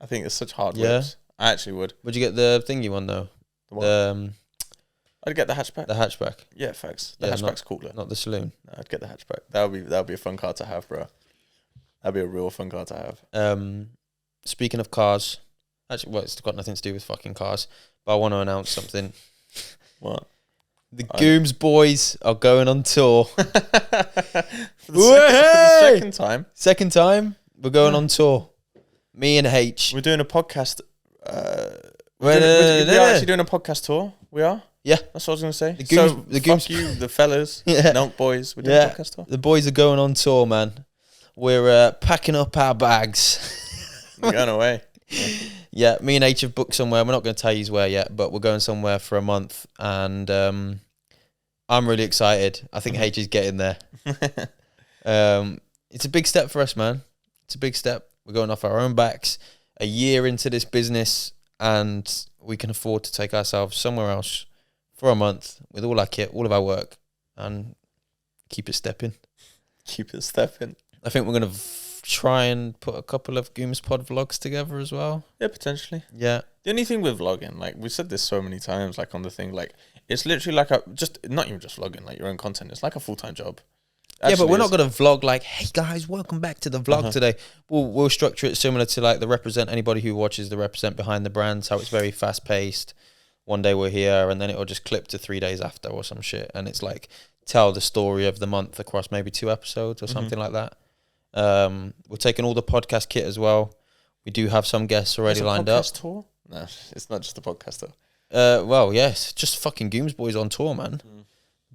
I think it's such hard whips. I actually would. Would you get the thingy one though? I'd get the hatchback. The hatchback. Yeah, facts. The hatchback's cooler. Not the saloon. No, I'd get the hatchback. That would be a fun car to have, bro. That'd be a real fun car to have. Speaking of cars, actually, well, it's got nothing to do with fucking cars, but I want to announce something. What? The Gooms boys are going on tour. for the second time. Second time, we're going on tour. Me and H. We're doing a podcast. We're actually doing a podcast tour. We are? Yeah. That's what I was going to say. The Gooms, fuck you, the fellas. Nonk boys. We're doing a podcast tour. The boys are going on tour, man. We're packing up our bags. We're going away. Yeah, me and H have booked somewhere. We're not going to tell you where yet, but we're going somewhere for a month. And I'm really excited. I think H is getting there. It's a big step for us, man. It's a big step. We're going off our own backs. A year into this business, and we can afford to take ourselves somewhere else for a month with all our kit, all of our work, and keep it stepping. Keep it stepping. I think we're going to try and put a couple of Gooms Pod vlogs together as well. Yeah, potentially. Yeah. The only thing with vlogging, like we've said this so many times, like on the thing, like it's literally like not even just vlogging, like your own content. It's like a full-time job. Yeah, but we're not going to vlog like, hey guys, welcome back to the vlog today. We'll structure it similar to like the Represent. Anybody who watches the Represent Behind the Brands, how it's very fast-paced. One day we're here, and then it'll just clip to 3 days after or some shit. And it's like, tell the story of the month across maybe 2 episodes or something like that. We're taking all the podcast kit as well. We do have some guests already lined up. Tour? No, it's not just a podcast tour. Well, yes, just fucking Gooms boys on tour, man.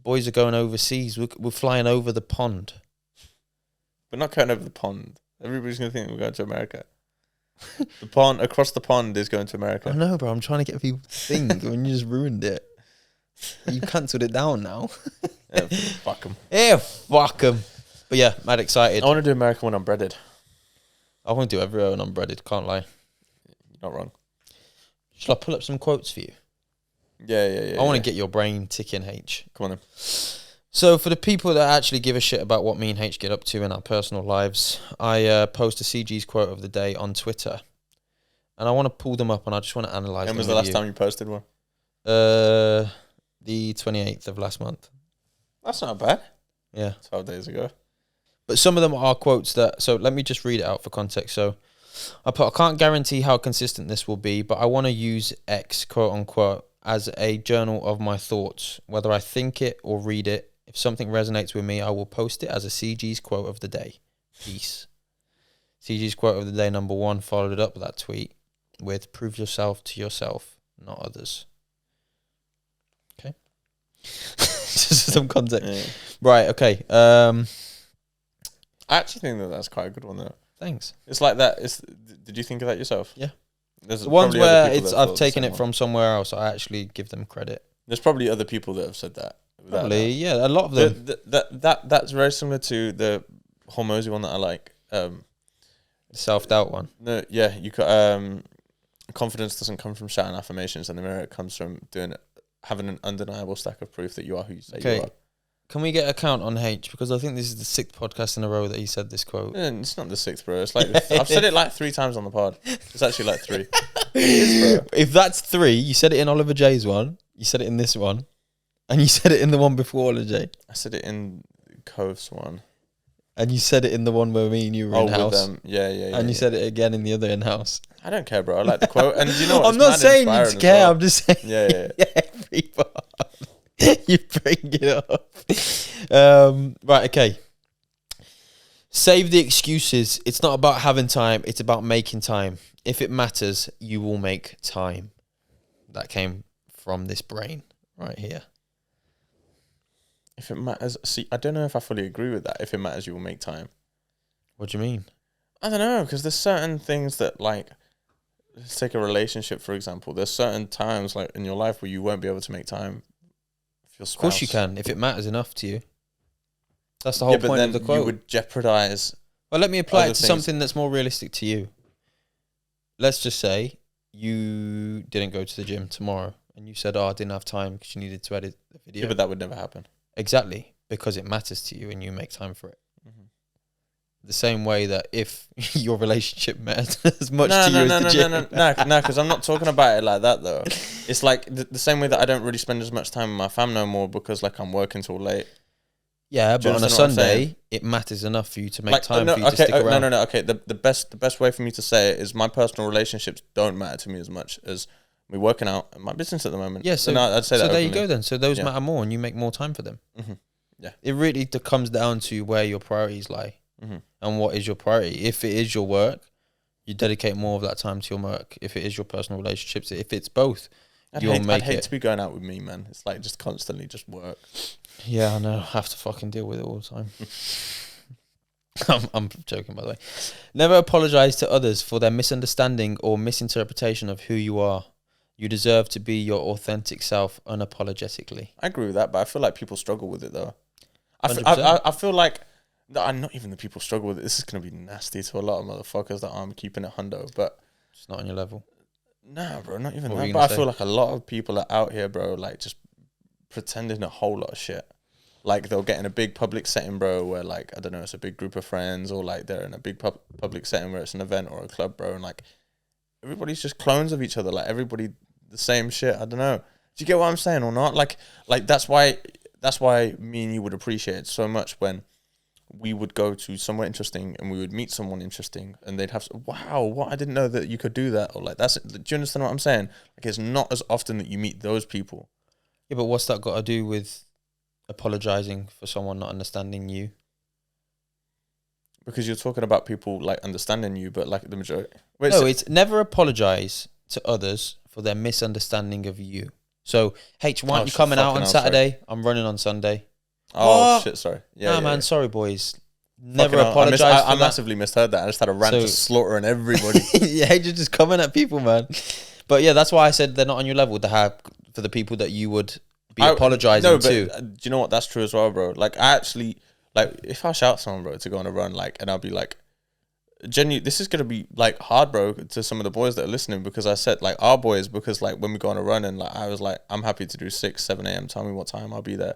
Boys are going overseas. We're flying over the pond. We're not going over the pond. Everybody's going to think we're going to America. The pond, across the pond is going to America. I know, bro. I'm trying to get people to think when you just ruined it. You cancelled it down now. Yeah, fuck them. Yeah, fuck them. But yeah, mad excited. I want to do America when I'm breaded. I want to do everywhere unbreaded, can't lie. You're not wrong. Shall I pull up some quotes for you? Yeah. I want to get your brain ticking, H. Come on then. So for the people that actually give a shit about what me and H get up to in our personal lives, I post a CG's quote of the day on Twitter. And I want to pull them up and I just want to analyse them. When was the last time you posted one? The 28th of last month. That's not bad. Yeah. 12 days ago. But some of them are quotes that... So let me just read it out for context. So I can't guarantee how consistent this will be, but I want to use X, quote unquote, as a journal of my thoughts. Whether I think it or read it, if something resonates with me, I will post it as a CG's quote of the day. Peace. CG's quote of the day number 1 followed up that tweet with prove yourself to yourself, not others. Okay. Just some context. Yeah. Right, okay. I actually think that's quite a good one, though. Thanks. It's like that. Did you think of that yourself? Yeah. There's The ones probably other where people that I've thought the taken same it from somewhere else, I actually give them credit. There's probably other people that have said that. Probably, yeah, a lot of them. That's very similar to the Hormozy one that I like. Self-doubt one. No, yeah, you got confidence doesn't come from shouting affirmations in the mirror. It comes from having an undeniable stack of proof that you are who you say you are. Can we get a count on H? Because I think this is the 6th podcast in a row that he said this quote. It's not the 6th, bro. It's like I've said it like 3 times on the pod. It's actually like 3. It is, bro. If that's 3, you said it in Oliver J's one, you said it in this one, and you said it in the one before Oliver J. I said it in Cove's one. And you said it in the one where me and you were in-house. Yeah. And you said it again in the other in-house. I don't care, bro. I like the quote. And you know what? I'm not saying you to care. Well. I'm just saying. Yeah. Every part. You bring it up. Right, okay. Save the excuses. It's not about having time. It's about making time. If it matters, you will make time. That came from this brain right here. If it matters, see, I don't know if I fully agree with that. If it matters, you will make time. What do you mean? I don't know, because there's certain things that, like, let's take a relationship, for example. There's certain times, like, in your life where you won't be able to make time for your spouse. Of course you can, if it matters enough to you. That's the whole point of the quote. You would jeopardize. Well, let me apply it to something that's more realistic to you. Let's just say you didn't go to the gym tomorrow and you said, I didn't have time because you needed to edit the video. Yeah, but that would never happen. Exactly, because it matters to you and you make time for it. Mm-hmm. The same way that if your relationship matters as much to you as the gym. No, because I'm not talking about it like that, though. It's like the same way that I don't really spend as much time with my fam no more because, like, I'm working till late. Yeah, but on a Sunday, it matters enough for you to make time for you to stick around. No. Okay, the best way for me to say it is my personal relationships don't matter to me as much as me working out and my business at the moment. Yeah, so I'd say that. So there you go then. So those matter more and you make more time for them. Mm-hmm. Yeah. It really comes down to where your priorities lie and what is your priority. If it is your work, you dedicate more of that time to your work. If it is your personal relationships, if it's both, I'd hate to be going out with me, man. It's like just constantly just work. Yeah, I know. I have to fucking deal with it all the time. I'm joking, by the way. Never apologize to others for their misunderstanding or misinterpretation of who you are. You deserve to be your authentic self unapologetically. I agree with that, but I feel like people struggle with it, though. I feel like... not even the people struggle with it. This is going to be nasty to a lot of motherfuckers that aren't keeping it hundo, but... It's not on your level. Nah, bro, not even that. But I feel like a lot of people are out here, bro, like just pretending a whole lot of shit. Like they'll get in a big public setting, bro, where like, I don't know, it's a big group of friends, or like they're in a big public setting where it's an event or a club, bro, and like everybody's just clones of each other. Like everybody the same shit. I don't know. Do you get what I'm saying or not? Like that's why me and you would appreciate it so much when we would go to somewhere interesting and we would meet someone interesting and they'd have, wow, what, I didn't know that you could do that. Or like, do you understand what I'm saying? Like, it's not as often that you meet those people. Yeah, but what's that got to do with apologizing for someone not understanding you? Because you're talking about people like understanding you, but like the majority. It's never apologize to others for their misunderstanding of you. So, H, why aren't you coming out on Saturday? Sorry. I'm running on Sunday. Oh, shit, sorry. Yeah, man, sorry, boys. Never apologize I massively misheard that. I just had a rant just slaughtering everybody. Yeah, you're just coming at people, man. But yeah, that's why I said they're not on your level to have for the people that you would be apologizing to. Do you know what? That's true as well, bro. Like, I actually, like, if I shout someone, bro, to go on a run, like, and I'll be like, genuinely, this is gonna be like hard, bro, to some of the boys that are listening, because I said like our boys, because like when we go on a run and like I was like, I'm happy to do 6, 7 a.m. Tell me what time I'll be there.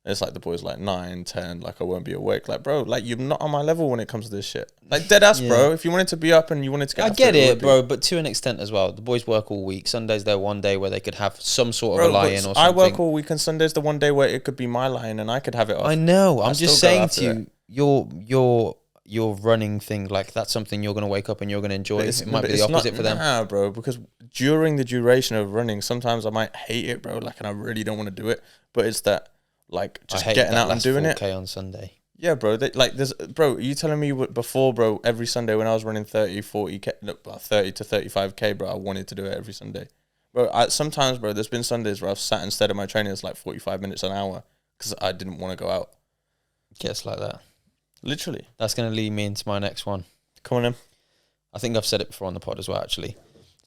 And it's like the boys like 9, 10, like I won't be awake. Like, bro, like you're not on my level when it comes to this shit. Like dead ass, bro. If you wanted to be up and you wanted to get, I get it, bro, but to an extent as well. The boys work all week. Sunday's their one day where they could have some sort of a lie-in or something. I work all week, and Sunday's the one day where it could be my lie-in and I could have it off. I know. I'm just saying to you, your running thing, like that's something you're gonna wake up and you're gonna enjoy. It might be the opposite for them. Nah, bro, because during the duration of running, sometimes I might hate it, bro. Like, and I really don't want to do it. But it's that, like, just getting out and doing it. On Sunday. Yeah, bro. Bro, you telling me before, bro, every Sunday when I was running 30, 40K, no, 30 to 35K, bro, I wanted to do it every Sunday. Bro, sometimes, bro, there's been Sundays where I've sat instead of my training, it's like 45 minutes an hour because I didn't want to go out. Gets like that. Literally. That's going to lead me into my next one. Come on in. I think I've said it before on the pod as well, actually.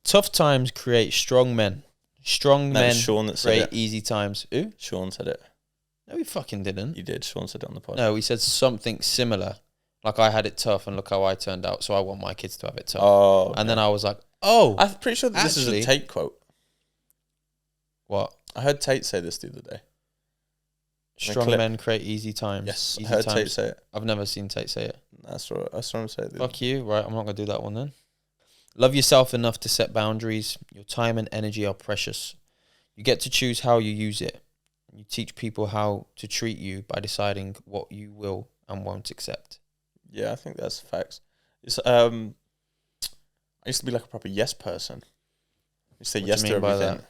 Tough times create strong men. Strong men create easy times. Who? Sean said it. No, he fucking didn't. You did. Sean said it on the pod. No, he said something similar. Like, I had it tough and look how I turned out, so I want my kids to have it tough. Oh. Okay. And then I was like, oh. I'm pretty sure that this is a Tate quote. What? I heard Tate say this the other day. Strong men create easy times. Yes, easy I heard times. Tate say it. I've never seen Tate say it. That's what I'm saying. Fuck you. Right, I'm not going to do that one then. Love yourself enough to set boundaries. Your time and energy are precious. You get to choose how you use it. You teach people how to treat you by deciding what you will and won't accept. Yeah, I think that's facts. It's I used to be like a proper yes person. I used to say yes to everything.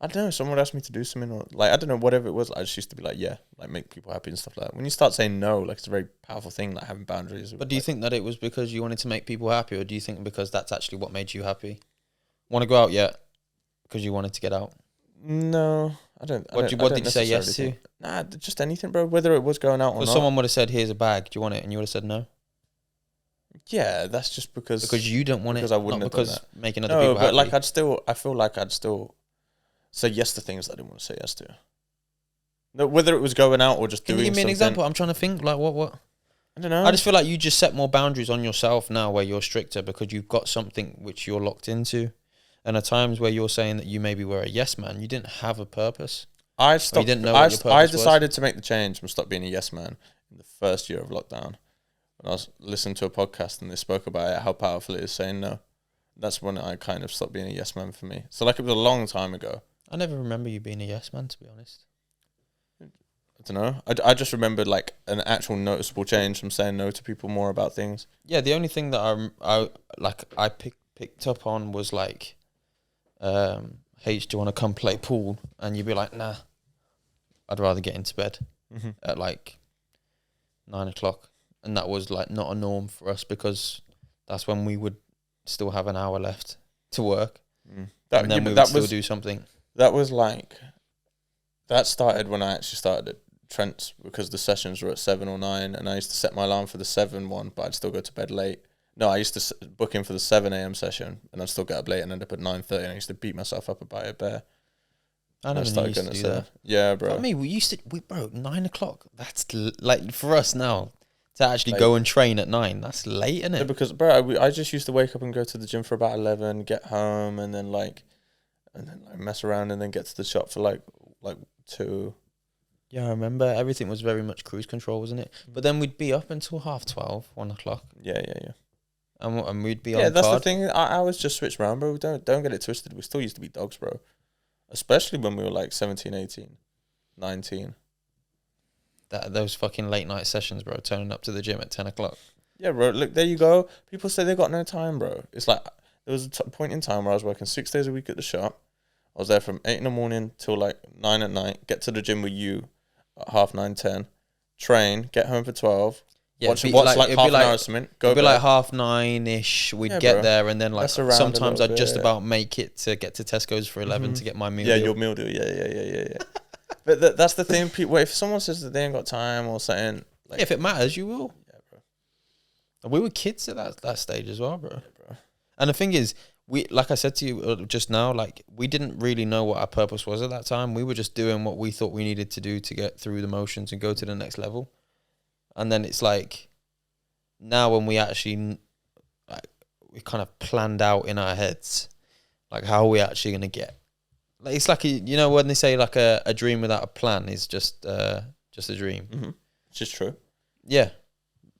I don't know, someone would ask me to do something, or like, I don't know, whatever it was, I just used to be like, yeah, like make people happy and stuff like that. When you start saying no, like it's a very powerful thing, like having boundaries. But do you think that it was because you wanted to make people happy, or do you think because that's actually what made you happy? Want to go out yet? Because you wanted to get out? No, I don't. What did you say yes to? Nah, just anything, bro, whether it was going out or not. Someone would have said, here's a bag, do you want it? And you would have said no? Yeah, that's just because... Because you don't want it, I wouldn't not because making other people happy. No, but like I feel like I'd still say yes to things I didn't want to say yes to. No, whether it was going out or just doing something. Can you give me an example? I'm trying to think, like, what? I don't know. I just feel like you just set more boundaries on yourself now where you're stricter because you've got something which you're locked into. And at times where you're saying that you maybe were a yes man, you didn't have a purpose. I decided to make the change and stop being a yes man in the first year of lockdown. When I was listening to a podcast and they spoke about it, how powerful it is saying no. That's when I kind of stopped being a yes man for me. So like it was a long time ago. I never remember you being a yes man, to be honest. I don't know. I just remembered like an actual noticeable change from saying no to people more about things. Yeah, the only thing that I picked up on was like, H, do you want to come play pool? And you'd be like, nah, I'd rather get into bed at like 9 o'clock. And that was like not a norm for us because that's when we would still have an hour left to work. And then we would still do something. That was like, that started when I actually started at Trent's because the sessions were at 7 or 9 and I used to set my alarm for the 7 one, but I'd still go to bed late. No, I used to book in for the 7 a.m. session and I'd still get up late and end up at 9:30 and I used to beat myself up by a bear. I never knew you used to do that. Yeah, bro. For me, bro, 9 o'clock, that's like for us now. To actually go and train at 9, that's late, isn't it? Yeah, because, bro, I just used to wake up and go to the gym for about 11, get home, and then mess around and then get to the shop for like 2. Yeah, I remember everything was very much cruise control, wasn't it? But then we'd be up until 12:30, 1 o'clock. Yeah. And we'd be on Yeah, that's the thing. I was just switched around, bro. Don't get it twisted. We still used to be dogs, bro. Especially when we were like 17, 18, 19. Those fucking late night sessions, bro, turning up to the gym at 10 o'clock. Yeah, bro, look, there you go. People say they got no time, bro. It's like, there was a point in time where I was working 6 days a week at the shop. I was there from 8 in the morning till like 9 at night, get to the gym with you at 9:30, 10, train, get home for 12, watch like half an hour or something, go it'd be like 9:30-ish, we'd get there, and then like sometimes I'd just about make it to get to Tesco's for 11 to get my meal deal. Yeah, your meal deal, yeah. But that's the thing, people. If someone says that they ain't got time or something, like, if it matters, you will. Yeah, bro. We were kids at that stage as well, bro. Yeah, bro. And the thing is, we, like I said to you just now, like we didn't really know what our purpose was at that time. We were just doing what we thought we needed to do to get through the motions and go to the next level. And then it's like, now when we actually we kind of planned out in our heads, like how are we actually going to get. Like, it's like when they say like a dream without a plan is just a dream. Mm-hmm. It's just true. Yeah,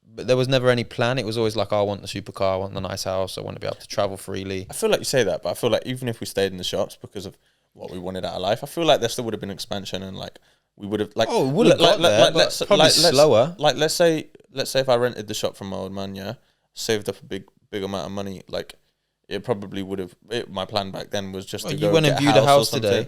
but there was never any plan. It was always like, I want the supercar, I want the nice house, I want to be able to travel freely. I feel like you say that, but I feel like even if we stayed in the shops because of what we wanted out of life, I feel like there still would have been expansion, and like we would have like we would have got there, but probably slower. Like let's say if I rented the shop from my old man, saved up a big amount of money, like it probably would have. My plan back then was just to go. You went and viewed a house today.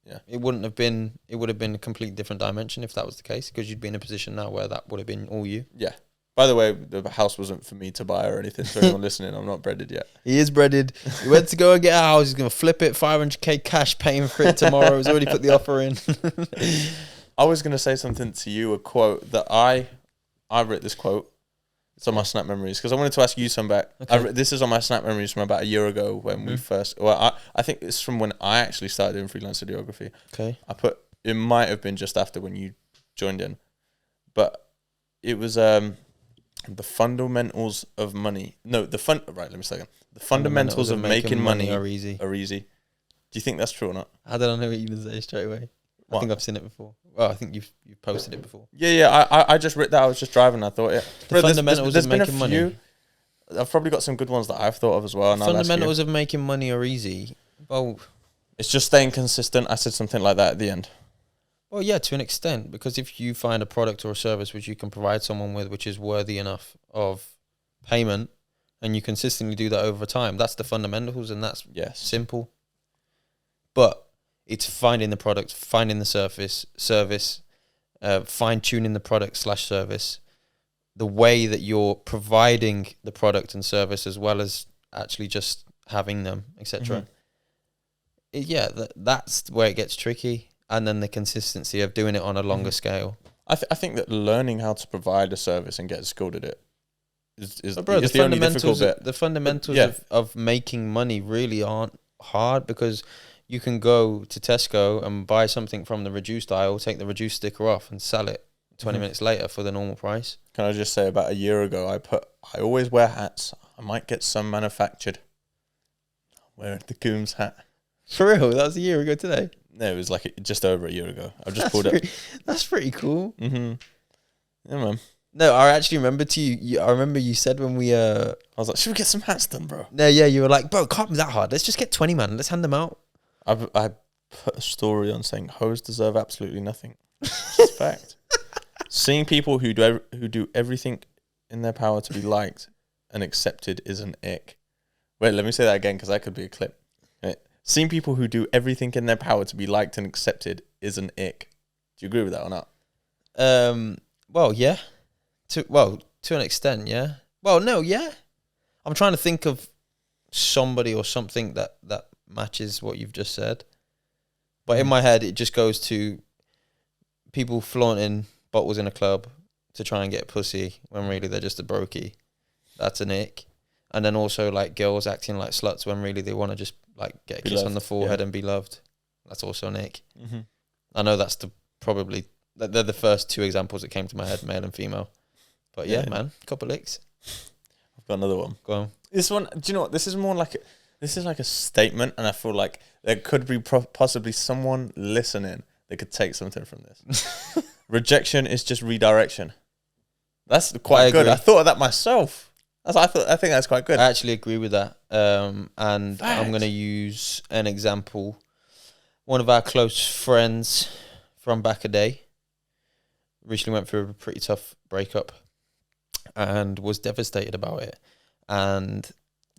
Yeah, it wouldn't have been. It would have been a completely different dimension if that was the case, because you'd be in a position now where that would have been all you. Yeah. By the way, the house wasn't for me to buy or anything. So anyone listening, I'm not breaded yet. He is breaded. He went to go and get a house. He's going to flip it, 500k cash, paying for it tomorrow. He's already put the offer in. I was going to say something to you, a quote that I wrote this quote. It's on my Snap Memories, because I wanted to ask you some back. Okay. This is on my Snap Memories from about a year ago when we first... Well, I think it's from when I actually started doing freelance videography. Okay. It might have been just after when you joined in. But it was... The fundamentals of money. No, right, let me say again. The fundamentals of making money are easy. Do you think that's true or not? How did I know what you were going to say straight away? I think I've seen it before. Well, I think you've posted it before. Yeah. I just read that. I was just driving. I thought, The fundamentals of making money. I've probably got some good ones that I've thought of as well. The fundamentals of making money are easy. Well, it's just staying consistent. I said something like that at the end. Well, yeah, to an extent, because if you find a product or a service which you can provide someone with, which is worthy enough of payment, and you consistently do that over time, that's the fundamentals, and that's simple. But it's finding the product, finding the service, fine-tuning the product / service, the way that you're providing the product and service, as well as actually just having them, etc. That's where it gets tricky. And then the consistency of doing it on a longer scale. I think that learning how to provide a service and get skilled at it is the only difficult bit. The fundamentals of making money really aren't hard, because you can go to Tesco and buy something from the reduced aisle, take the reduced sticker off, and sell it 20 minutes later for the normal price. Can I just say, about a year ago, I always wear hats. I might get some manufactured. I'm wearing the Gooms hat. For real? That was a year ago today? No, it was like just over a year ago. I've just pulled it. That's pretty cool. Mm-hmm. Yeah, man. No, I actually remember I remember you said when we... I was like, should we get some hats done, bro? No, yeah, you were like, bro, it can't be that hard. Let's just get 20, man. Let's hand them out. I put a story on saying hoes deserve absolutely nothing. It's a fact. Seeing people who do everything in their power to be liked and accepted is an ick. Wait, let me say that again, because that could be a clip. Seeing people who do everything in their power to be liked and accepted is an ick. Do you agree with that or not? Well, yeah. To an extent, yeah. Well, no, yeah. I'm trying to think of somebody or something that matches what you've just said. But in my head, it just goes to people flaunting bottles in a club to try and get pussy when really they're just a brokey. That's an ick. And then also like girls acting like sluts when really they want to just like get a kiss on the forehead and be loved. That's also an ick. Mm-hmm. I know they're the first two examples that came to my head, male and female. But yeah, man, couple icks. I've got another one. Go on. This one, do you know what? This is like a statement, and I feel like there could be possibly someone listening that could take something from this. Rejection is just redirection. That's quite good. I thought of that myself. I think that's quite good. I actually agree with that. And I'm going to use an example. One of our close friends from back a day recently went through a pretty tough breakup and was devastated about it. And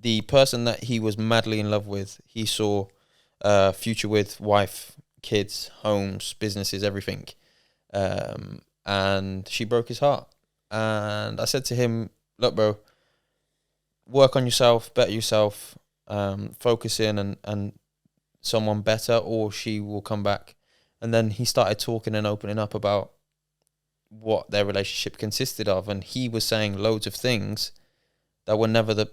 the person that he was madly in love with, he saw a future with, wife, kids, homes, businesses, everything. And she broke his heart. And I said to him, look, bro, work on yourself, better yourself, focus in and someone better, or she will come back. And then he started talking and opening up about what their relationship consisted of, and he was saying loads of things that were never the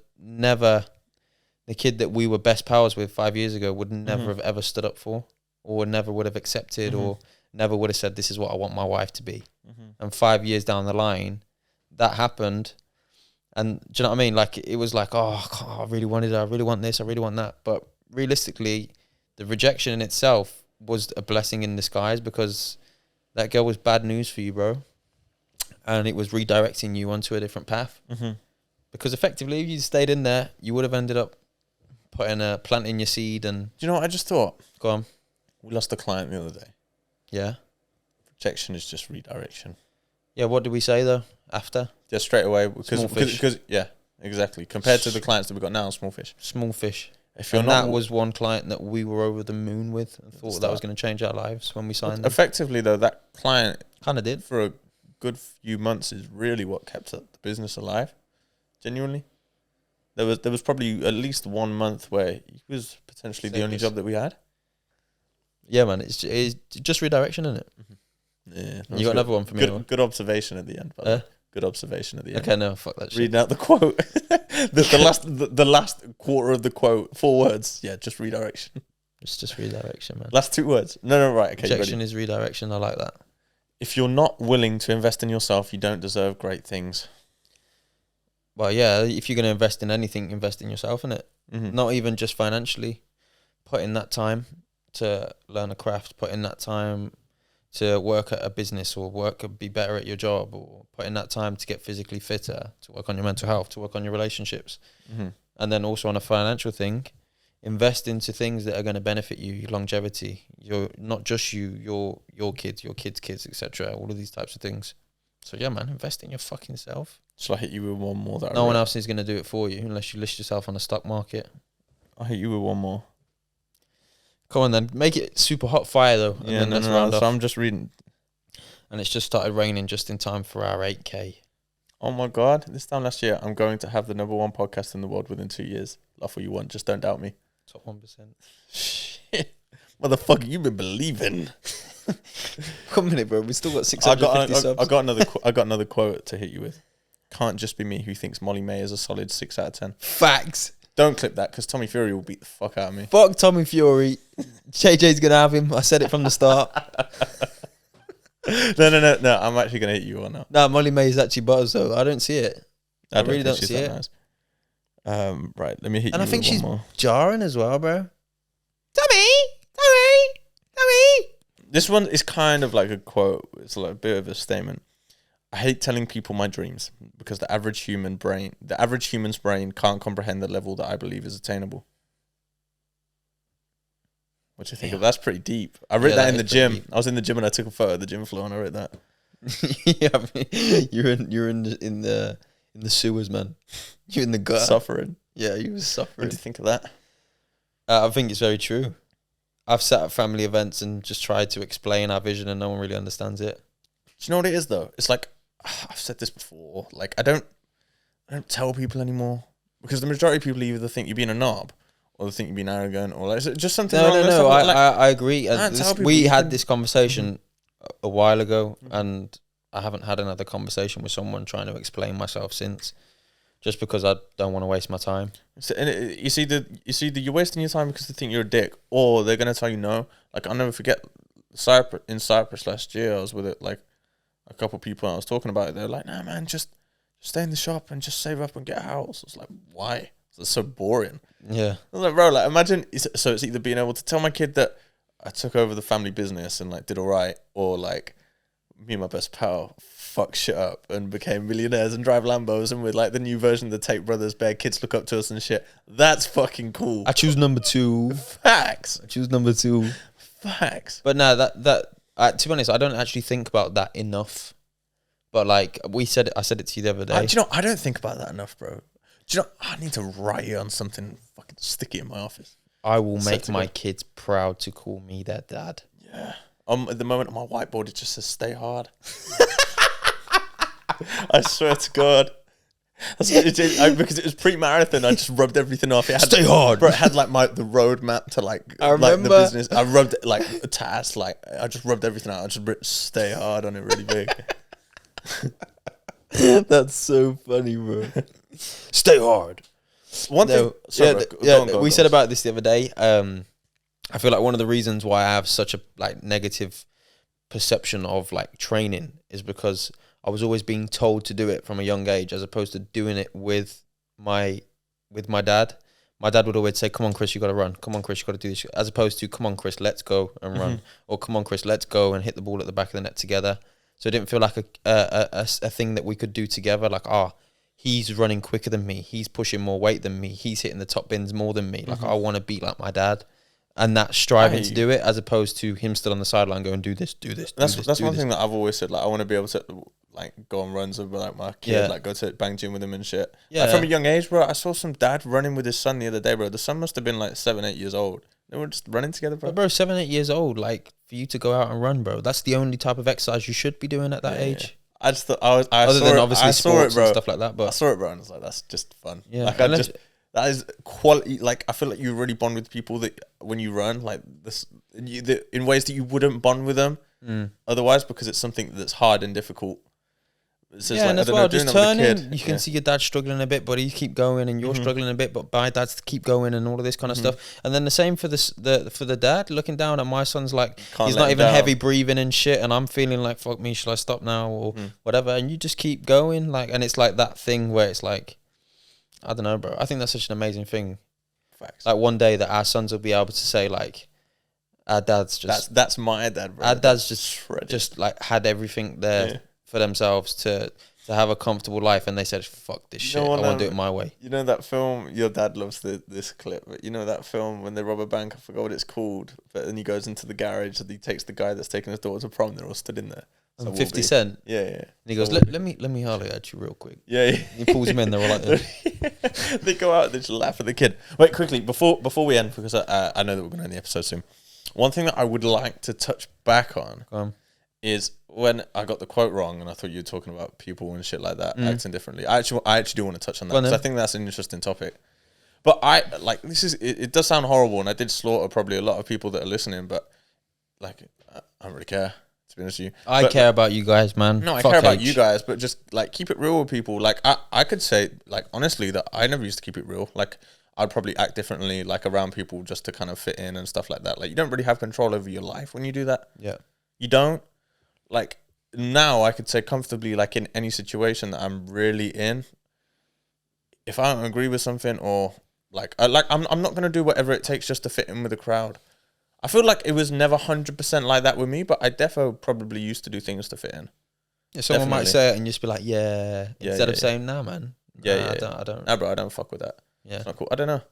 kid that we were best pals with 5 years ago would never have ever stood up for, or never would have accepted, or never would have said, this is what I want my wife to be. And 5 years down the line, that happened. And do you know what I mean? Like, it was like, oh, I really wanted it. I really want this. I really want that. But realistically, the rejection in itself was a blessing in disguise, because that girl was bad news for you, bro. And it was redirecting you onto a different path. Mm-hmm. Because effectively, if you stayed in there, you would have ended up planting your seed. And Do you know what I just thought? go on. We lost a client the other day. Yeah. Rejection is just redirection. Yeah, what did we say, though, after? Just straight away. Small fish. Because yeah, exactly. Compared to the clients that we've got now, small fish. Small fish. If you're And not, that was one client that we were over the moon with and thought that was going to change our lives when we signed them. effectively, though, that client Kind of did. for a good few months is really what kept the business alive. Genuinely. There was probably at least 1 month where he was potentially the only job that we had. Yeah, man. It's just redirection, isn't it? Mm-hmm. Yeah. You got another one for me? Good observation at the end, by the way. Good observation at the end. Okay, no, fuck that shit. Reading out the quote. the last quarter of the quote, 4 words. Yeah, just redirection. It's just redirection, man. Last 2 words. No, right. Okay. Rejection is redirection. I like that. If you're not willing to invest in yourself, you don't deserve great things. Well, yeah, if you're going to invest in anything, invest in yourself, innit? Mm-hmm. Not even just financially. Put in that time to learn a craft. Put in that time to work at a business, or be better at your job, or put in that time to get physically fitter, to work on your mental health, to work on your relationships. Mm-hmm. And then also on a financial thing, invest into things that are going to benefit you, your longevity, not just your kids, your kids' kids, etc. All of these types of things. So yeah, man, invest in your fucking self. Shall I hit you with one more? No one else is going to do it for you unless you list yourself on the stock market. I'll hit you with one more. Come on then, make it super hot fire though. And then let's round off. So I'm just reading. And it's just started raining just in time for our 8K. Oh my God, this time last year, I'm going to have the #1 podcast in the world within 2 years. Love what you want, just don't doubt me. Top 1%. Shit. Motherfucker, you've been believing. Come minute, bro. We still got 650 subs. I got another quote to hit you with. Can't just be me who thinks Molly May is a solid 6 out of 10. Facts. Don't clip that, because Tommy Fury will beat the fuck out of me. Fuck Tommy Fury. JJ's going to have him. I said it from the start. No. I'm actually going to hit you on that. No, Molly May is actually buzz though. I don't see it. I really don't see it. Nice. Right, let me hit you with one more. And I think she's jarring as well, bro. Tommy. This one is kind of like a quote. It's like a bit of a statement. I hate telling people my dreams because the average human's brain can't comprehend the level that I believe is attainable. What do you think of that? That's pretty deep. I wrote that in the gym. Deep. I was in the gym and I took a photo of the gym floor and I wrote that. Yeah, you're in the sewers, man. You're in the gutter. Suffering. Yeah, you were suffering. What do you think of that? I think it's very true. I've sat at family events and just tried to explain our vision and no one really understands it. Do you know what it is though? It's like, I've said this before, like I don't tell people anymore, because the majority of people either think you're being a knob or they think you're being arrogant, or like, is it just something wrong? No, I agree. We had this conversation a while ago, and I haven't had another conversation with someone trying to explain myself since, just because I don't want to waste my time. So, and you see you're wasting your time because they think you're a dick, or they're gonna tell you no. Like I'll never forget in Cyprus last year. I was with like a couple of people and I was talking about it. They're like, "Nah, man, just stay in the shop and just save up and get a house." I was like, "Why? It's so boring." Yeah. I was like, bro, like imagine. So it's either being able to tell my kid that I took over the family business and like did all right, or like me and my best pal fuck shit up and became millionaires and drive Lambos, and with like the new version of the Tate Brothers, bare kids look up to us and shit. That's fucking cool. I choose number 2. Facts. I choose number 2. Facts. But no, to be honest, I don't actually think about that enough. But like I said it to you the other day. Do you know, I don't think about that enough, bro. Do you know, I need to write you on something fucking sticky in my office. I will make my kids proud to call me their dad. Yeah. At the moment on my whiteboard, it just says "Stay hard." I swear to God. Because it was pre-marathon, I just rubbed everything off. It had, stay hard, bro. It had like the road map to like the business. I rubbed it like a task. Like I just rubbed everything out. I just wrote "Stay hard" on it really big. That's so funny, bro. Stay hard. One thing. Sorry, we said about this the other day. I feel like one of the reasons why I have such a like negative perception of like training is because I was always being told to do it from a young age, as opposed to doing it with my dad. My dad would always say, "Come on, Chris, you got to run. Come on, Chris, you got to do this." As opposed to, "Come on, Chris, let's go and run," or "Come on, Chris, let's go and hit the ball at the back of the net together." So it didn't feel like a thing that we could do together. Like, he's running quicker than me. He's pushing more weight than me. He's hitting the top bins more than me. Like, I want to be like my dad. And that striving to do it, as opposed to him still on the sideline going, do this. That's one thing that I've always said. Like, I want to be able to like go on runs with like my kid, like go to bang gym with him and shit. Yeah. Like, from a young age, bro, I saw some dad running with his son the other day, bro. The son must have been like 7-8 years old. They were just running together, bro. But bro, 7-8 years old, like, for you to go out and run, bro, that's the only type of exercise you should be doing at that age. Yeah. I just thought I saw it, bro. And stuff like that, but I saw it, bro, and I was like, that's just fun. Yeah, like that is quality. Like, I feel like you really bond with people that when you run, like this, in ways that you wouldn't bond with them otherwise, because it's something that's hard and difficult. It's just and as well, just turning, you can see your dad struggling a bit, but you keep going, and you're struggling a bit, but my dad's keep going, and all of this kind of stuff. And then the same for the dad, looking down at my son's, like, he's not even heavy breathing and shit, and I'm feeling like, fuck me, shall I stop now or whatever? And you just keep going, like, and it's like that thing where it's like, I don't know, bro. I think that's such an amazing thing. Facts. Like, one day that our sons will be able to say, like, our dad's just that's my dad, bro. Our dad's just like had everything there for themselves to have a comfortable life, and they said, fuck this shit, I want to do it my way. You know that film, your dad loves this clip, but you know that film when they rob a bank, I forgot what it's called, but then he goes into the garage and he takes the guy that's taking his daughter to prom, they're all stood in there. So 50 Cent? Yeah. And he goes, let me holler at you real quick. Yeah. He pulls him in, they're all like this. They go out and they just laugh at the kid. Wait, quickly, before we end, because I know that we're going to end the episode soon, one thing that I would like to touch back on is when I got the quote wrong, and I thought you were talking about people and shit like that acting differently. I actually do want to touch on that, because I think that's an interesting topic. But it does sound horrible, and I did slaughter probably a lot of people that are listening, but like, I don't really care, to be honest with you. I care about you guys, man. No, I care about you guys, but just like, keep it real with people. Like, I could say, like, honestly, that I never used to keep it real. Like, I'd probably act differently, like, around people just to kind of fit in and stuff like that. Like, you don't really have control over your life when you do that. Yeah. You don't. Like, now I could say comfortably, like, in any situation that I'm really in, if I don't agree with something, or I'm not going to do whatever it takes just to fit in with the crowd. I feel like it was never 100% like that with me, but I defo probably used to do things to fit in. Yeah, someone might say it and you just be like, instead of saying, nah, man. I don't. Nah, bro, I don't fuck with that. Yeah. It's not cool. I don't know.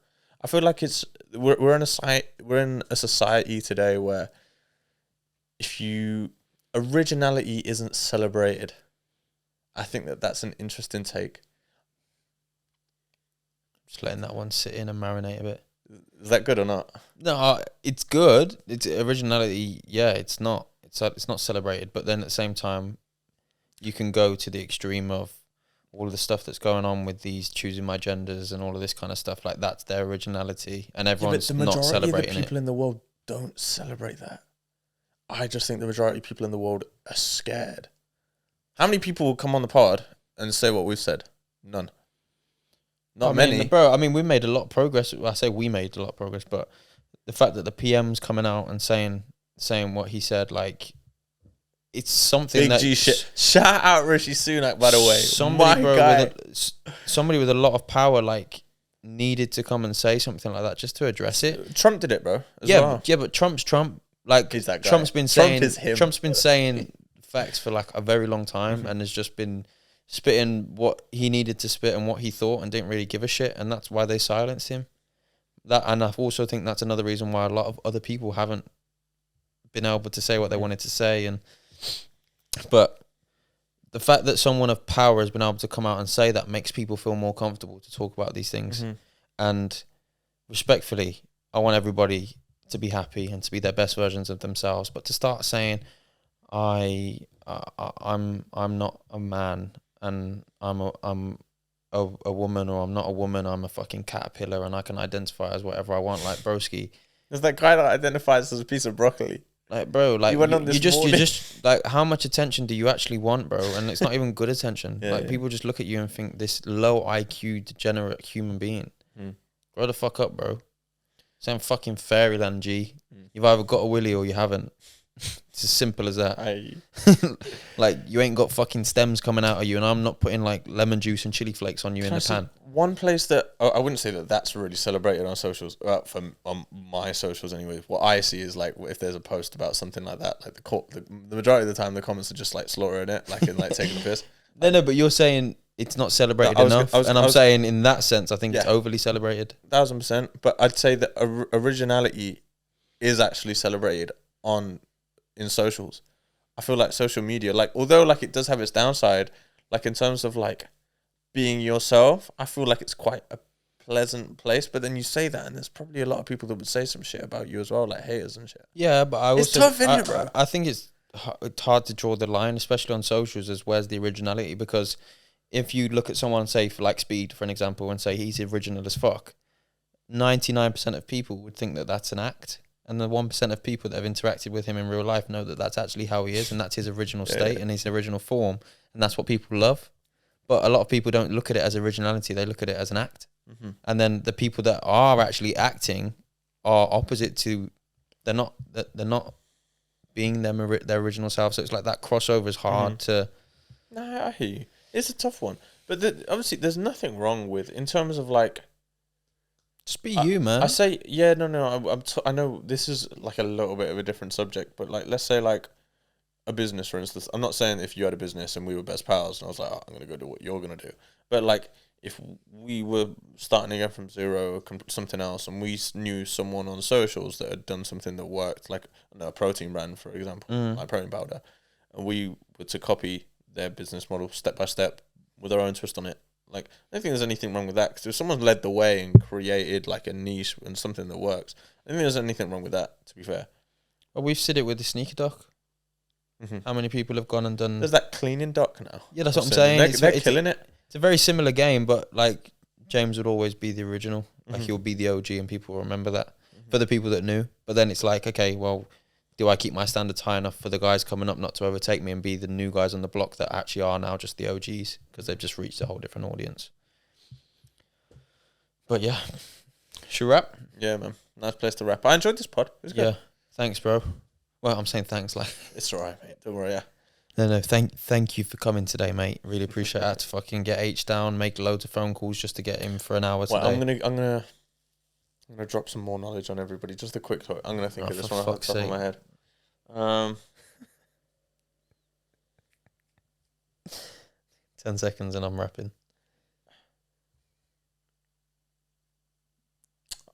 I feel like we're in a society today where if originality isn't celebrated, I think that's an interesting take. Just letting that one sit in and marinate a bit. Is that good or not? No, it's good. It's originality. Yeah, it's not celebrated. But then at the same time, you can go to the extreme of all of the stuff that's going on with these choosing my genders and all of this kind of stuff. Like, that's their originality, and everyone's not celebrating it. The majority of the people in the world don't celebrate that. I just think the majority of people in the world are scared. How many people will come on the pod and say what we've said? None. Not many. Bro, I mean, we made a lot of progress. I say we made a lot of progress, but the fact that the PM's coming out and saying what he said, like, it's something Big that... G shit. Shout out Rishi Sunak, by the way. Somebody with a lot of power, like, needed to come and say something like that just to address it. Trump did it, bro. Yeah, but Trump's Trump. Like, he's that guy. Trump's been saying facts for like a very long time, and has just been spitting what he needed to spit and what he thought, and didn't really give a shit, and that's why they silenced him. And I also think that's another reason why a lot of other people haven't been able to say what they wanted to say. But the fact that someone of power has been able to come out and say that makes people feel more comfortable to talk about these things. And respectfully, I want everybody to be happy and to be their best versions of themselves. But to start saying, I'm not a man, and I'm a woman, or I'm not a woman, I'm a fucking caterpillar, and I can identify as whatever I want, like, broski. There's that guy that identifies as a piece of broccoli. Like, bro, like, you just like, how much attention do you actually want, bro? And it's not even good attention. People just look at you and think this low IQ, degenerate human being. Grow the fuck up, bro. Same fucking fairyland, G. You've either got a willy or you haven't. It's as simple as that. Aye. Like, you ain't got fucking stems coming out of you, and I'm not putting like lemon juice and chili flakes on you in the pan. One place that I wouldn't say that that's really celebrated on socials, on my socials anyway. What I see is like if there's a post about something like that, like the majority of the time the comments are just like slaughtering it, like in like taking the piss. No, but you're saying it's not celebrated enough, and I'm saying in that sense, I think it's overly celebrated. 1000%. But I'd say that originality is actually celebrated in socials. I feel like social media, like although like it does have its downside, like in terms of like being yourself, I feel like it's quite a pleasant place. But then you say that, and there's probably a lot of people that would say some shit about you as well, like haters and shit. Yeah, but I also, it's tough, isn't it, bro? I think it's hard to draw the line, especially on socials, as where's the originality? Because if you look at someone, say for like Speed, for an example, and say he's original as fuck, 99% of people would think that that's an act. And the 1% of people that have interacted with him in real life know that that's actually how he is, and that's his original state and his original form, and that's what people love. But a lot of people don't look at it as originality; they look at it as an act. Mm-hmm. And then the people that are actually acting are opposite to. They're not being their original self. So it's like that crossover is hard to. Nah, I hear you. It's a tough one, but obviously there's nothing wrong with in terms of like. Just be you, man. I say, I know this is like a little bit of a different subject, but like, let's say like a business, for instance. I'm not saying if you had a business and we were best pals and I was like, I'm going to go do what you're going to do. But like, if we were starting again from zero, something else, and we knew someone on socials that had done something that worked, like a protein brand, for example, like protein powder, and we were to copy their business model step by step with our own twist on it. Like, I don't think there's anything wrong with that, because if someone's led the way and created like a niche and something that works, I don't think there's anything wrong with that, to be fair. Well, we've said it with the sneaker doc. Mm-hmm. How many people have gone and done... There's that cleaning doc now. Yeah, that's what I'm saying. They're killing it. It's a very similar game, but like James would always be the original. Like he'll be the OG and people will remember that for the people that knew. But then it's like, okay, well, do I keep my standards high enough for the guys coming up not to overtake me and be the new guys on the block that actually are now just the OGs because they've just reached a whole different audience? But yeah, should we wrap? Yeah, man. Nice place to wrap. I enjoyed this pod. It was good. Yeah, thanks, bro. Well, I'm saying thanks. Like it's all right, mate. Don't worry. Yeah. No. Thank you for coming today, mate. Really appreciate it. I had to fucking get H down, make loads of phone calls just to get him for an hour today. I'm gonna drop some more knowledge on everybody. Just a quick thought. I'm gonna think of this one off the top of my head. 10 seconds and I'm rapping.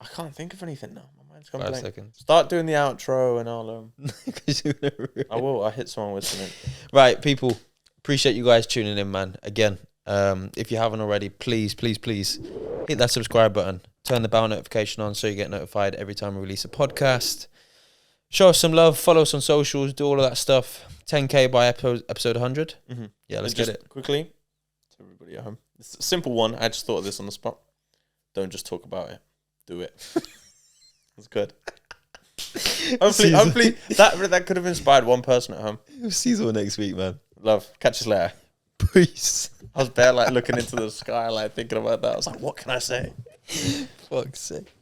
I can't think of anything now. My mind's gone 5 blank. seconds. Start doing the outro and I'll I will. I hit someone with something. Right, people. Appreciate you guys tuning in, man. Again, if you haven't already, please hit that subscribe button. Turn the bell notification on so you get notified every time we release a podcast. Show us some love. Follow us on socials. Do all of that stuff. 10K by episode 100. Mm-hmm. Yeah, let's get it. Quickly, to everybody at home. It's a simple one. I just thought of this on the spot. Don't just talk about it. Do it. That's good. Hopefully that could have inspired one person at home. See you all next week, man. Love. Catch you later. Peace. I was bare like looking into the sky, like thinking about that. I was like, what can I say? Fuck's sake.